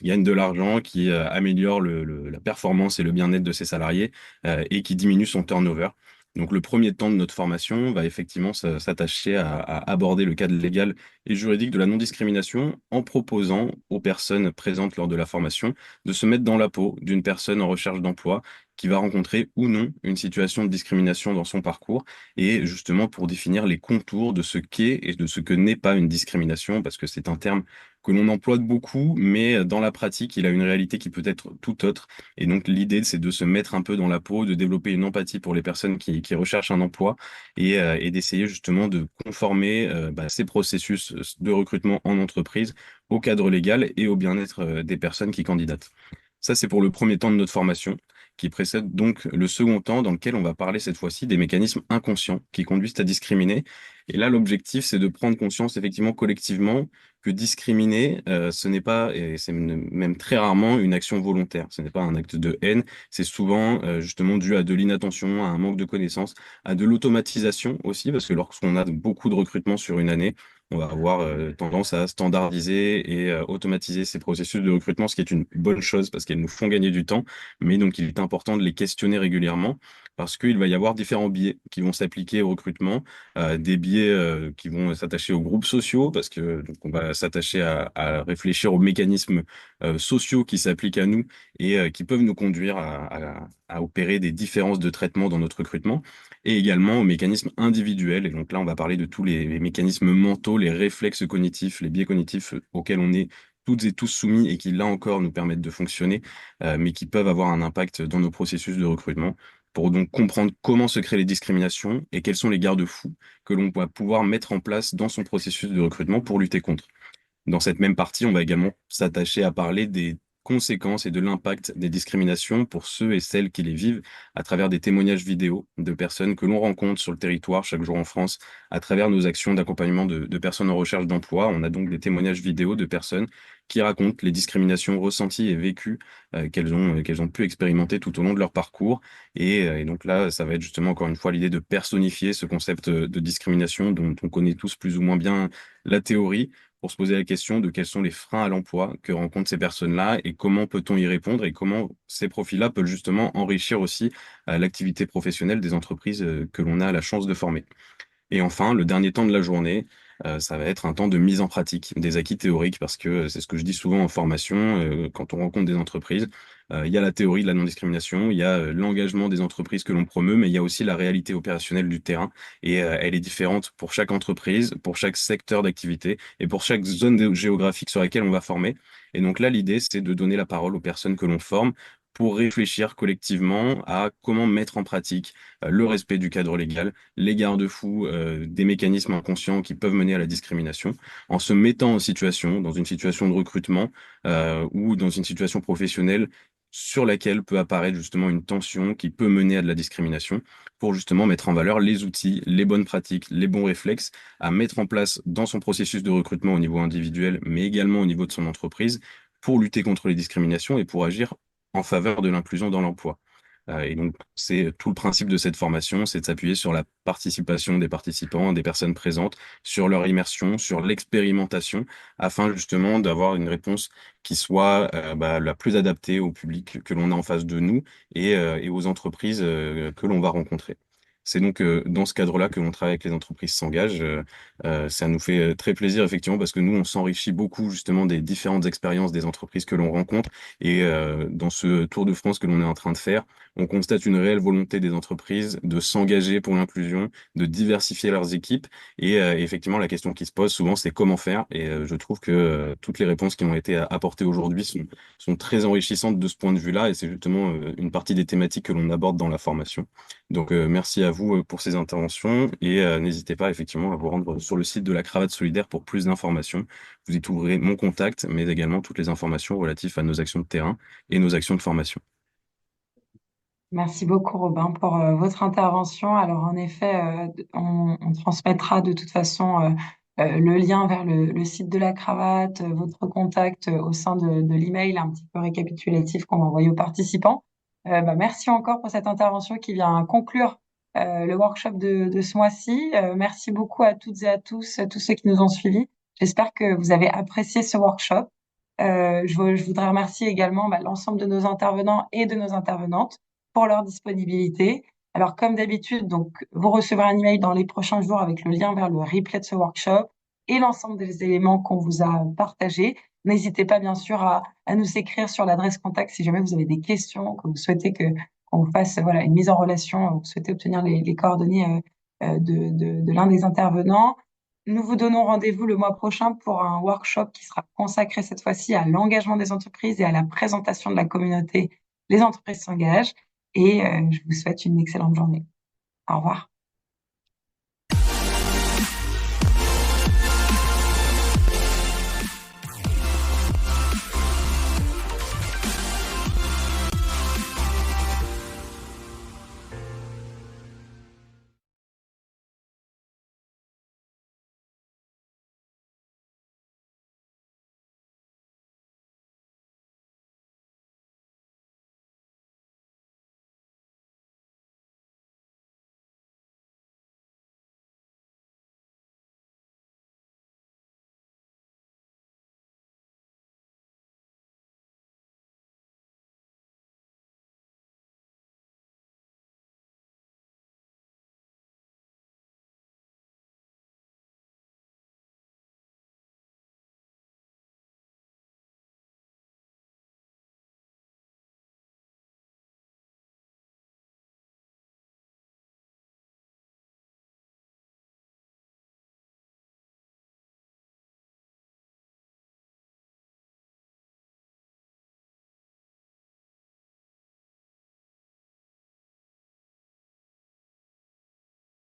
gagne de l'argent, qui améliore la performance et le bien-être de ses salariés et qui diminue son turnover. Donc le premier temps de notre formation va effectivement s'attacher à aborder le cadre légal et juridique de la non-discrimination en proposant aux personnes présentes lors de la formation de se mettre dans la peau d'une personne en recherche d'emploi qui va rencontrer ou non une situation de discrimination dans son parcours, et justement pour définir les contours de ce qu'est et de ce que n'est pas une discrimination, parce que c'est un terme que l'on emploie beaucoup, mais dans la pratique, il a une réalité qui peut être tout autre. Et donc l'idée, c'est de se mettre un peu dans la peau, de développer une empathie pour les personnes qui recherchent un emploi, et d'essayer justement de conformer ces processus de recrutement en entreprise au cadre légal et au bien-être des personnes qui candidatent. Ça, c'est pour le premier temps de notre formation, qui précède donc le second temps dans lequel on va parler cette fois-ci des mécanismes inconscients qui conduisent à discriminer. Et là, l'objectif, c'est de prendre conscience effectivement collectivement que discriminer, ce n'est pas, et c'est même très rarement, une action volontaire. Ce n'est pas un acte de haine, c'est souvent justement dû à de l'inattention, à un manque de connaissances, à de l'automatisation aussi, parce que lorsqu'on a beaucoup de recrutements sur une année, on va avoir tendance à standardiser et automatiser ces processus de recrutement, ce qui est une bonne chose parce qu'elles nous font gagner du temps. Mais donc, il est important de les questionner régulièrement parce qu'il va y avoir différents biais qui vont s'appliquer au recrutement, des biais qui vont s'attacher aux groupes sociaux parce que donc, on va s'attacher à réfléchir aux mécanismes sociaux qui s'appliquent à nous et qui peuvent nous conduire à opérer des différences de traitement dans notre recrutement, et également aux mécanismes individuels. Et donc là, on va parler de tous les mécanismes mentaux, les réflexes cognitifs, les biais cognitifs auxquels on est toutes et tous soumis et qui, là encore, nous permettent de fonctionner, mais qui peuvent avoir un impact dans nos processus de recrutement, pour donc comprendre comment se créent les discriminations et quels sont les garde-fous que l'on va pouvoir mettre en place dans son processus de recrutement pour lutter contre. Dans cette même partie, on va également s'attacher à parler des conséquences et de l'impact des discriminations pour ceux et celles qui les vivent à travers des témoignages vidéo de personnes que l'on rencontre sur le territoire chaque jour en France à travers nos actions d'accompagnement de personnes en recherche d'emploi. On a donc des témoignages vidéo de personnes qui racontent les discriminations ressenties et vécues qu'elles ont pu expérimenter tout au long de leur parcours. Et donc là, ça va être justement encore une fois l'idée de personnifier ce concept de discrimination dont on connaît tous plus ou moins bien la théorie, pour se poser la question de quels sont les freins à l'emploi que rencontrent ces personnes-là et comment peut-on y répondre et comment ces profils-là peuvent justement enrichir aussi l'activité professionnelle des entreprises que l'on a la chance de former. Et enfin, le dernier temps de la journée, ça va être un temps de mise en pratique des acquis théoriques, parce que c'est ce que je dis souvent en formation, quand on rencontre des entreprises. Il y a la théorie de la non-discrimination, il y a l'engagement des entreprises que l'on promeut, mais il y a aussi la réalité opérationnelle du terrain. Et elle est différente pour chaque entreprise, pour chaque secteur d'activité et pour chaque zone géographique sur laquelle on va former. Et donc là, l'idée, c'est de donner la parole aux personnes que l'on forme pour réfléchir collectivement à comment mettre en pratique le respect du cadre légal, les garde-fous, des mécanismes inconscients qui peuvent mener à la discrimination, en se mettant en situation, dans une situation de recrutement ou dans une situation professionnelle sur laquelle peut apparaître justement une tension qui peut mener à de la discrimination, pour justement mettre en valeur les outils, les bonnes pratiques, les bons réflexes à mettre en place dans son processus de recrutement au niveau individuel, mais également au niveau de son entreprise, pour lutter contre les discriminations et pour agir en faveur de l'inclusion dans l'emploi. Et donc, c'est tout le principe de cette formation, c'est de s'appuyer sur la participation des participants, des personnes présentes, sur leur immersion, sur l'expérimentation, afin justement d'avoir une réponse qui soit la plus adaptée au public que l'on a en face de nous et aux entreprises que l'on va rencontrer. C'est donc dans ce cadre-là que l'on travaille avec les entreprises s'engagent. Ça nous fait très plaisir, effectivement, parce que nous, on s'enrichit beaucoup justement des différentes expériences des entreprises que l'on rencontre. Et dans ce tour de France que l'on est en train de faire, on constate une réelle volonté des entreprises de s'engager pour l'inclusion, de diversifier leurs équipes. Et effectivement, la question qui se pose souvent, c'est comment faire. Et je trouve que toutes les réponses qui ont été apportées aujourd'hui sont très enrichissantes de ce point de vue-là. Et c'est justement une partie des thématiques que l'on aborde dans la formation. Donc, merci à vous pour ces interventions et n'hésitez pas effectivement à vous rendre sur le site de la Cravate Solidaire pour plus d'informations. Vous y trouverez mon contact, mais également toutes les informations relatives à nos actions de terrain et nos actions de formation. Merci beaucoup, Robin, pour votre intervention. Alors, en effet, on transmettra de toute façon le lien vers le site de la Cravate, votre contact au sein de l'email un petit peu récapitulatif qu'on va envoyer aux participants. Merci encore pour cette intervention qui vient conclure le workshop de ce mois-ci. Merci beaucoup à toutes et à tous ceux qui nous ont suivis. J'espère que vous avez apprécié ce workshop. Je voudrais remercier également l'ensemble de nos intervenants et de nos intervenantes pour leur disponibilité. Alors, comme d'habitude, donc, vous recevrez un email dans les prochains jours avec le lien vers le replay de ce workshop et l'ensemble des éléments qu'on vous a partagés. N'hésitez pas, bien sûr, à nous écrire sur l'adresse contact si jamais vous avez des questions, que vous souhaitez qu'on qu'on fasse voilà, une mise en relation, vous souhaitez obtenir les coordonnées de l'un des intervenants. Nous vous donnons rendez-vous le mois prochain pour un workshop qui sera consacré cette fois-ci à l'engagement des entreprises et à la présentation de la communauté Les entreprises s'engagent. Et je vous souhaite une excellente journée. Au revoir.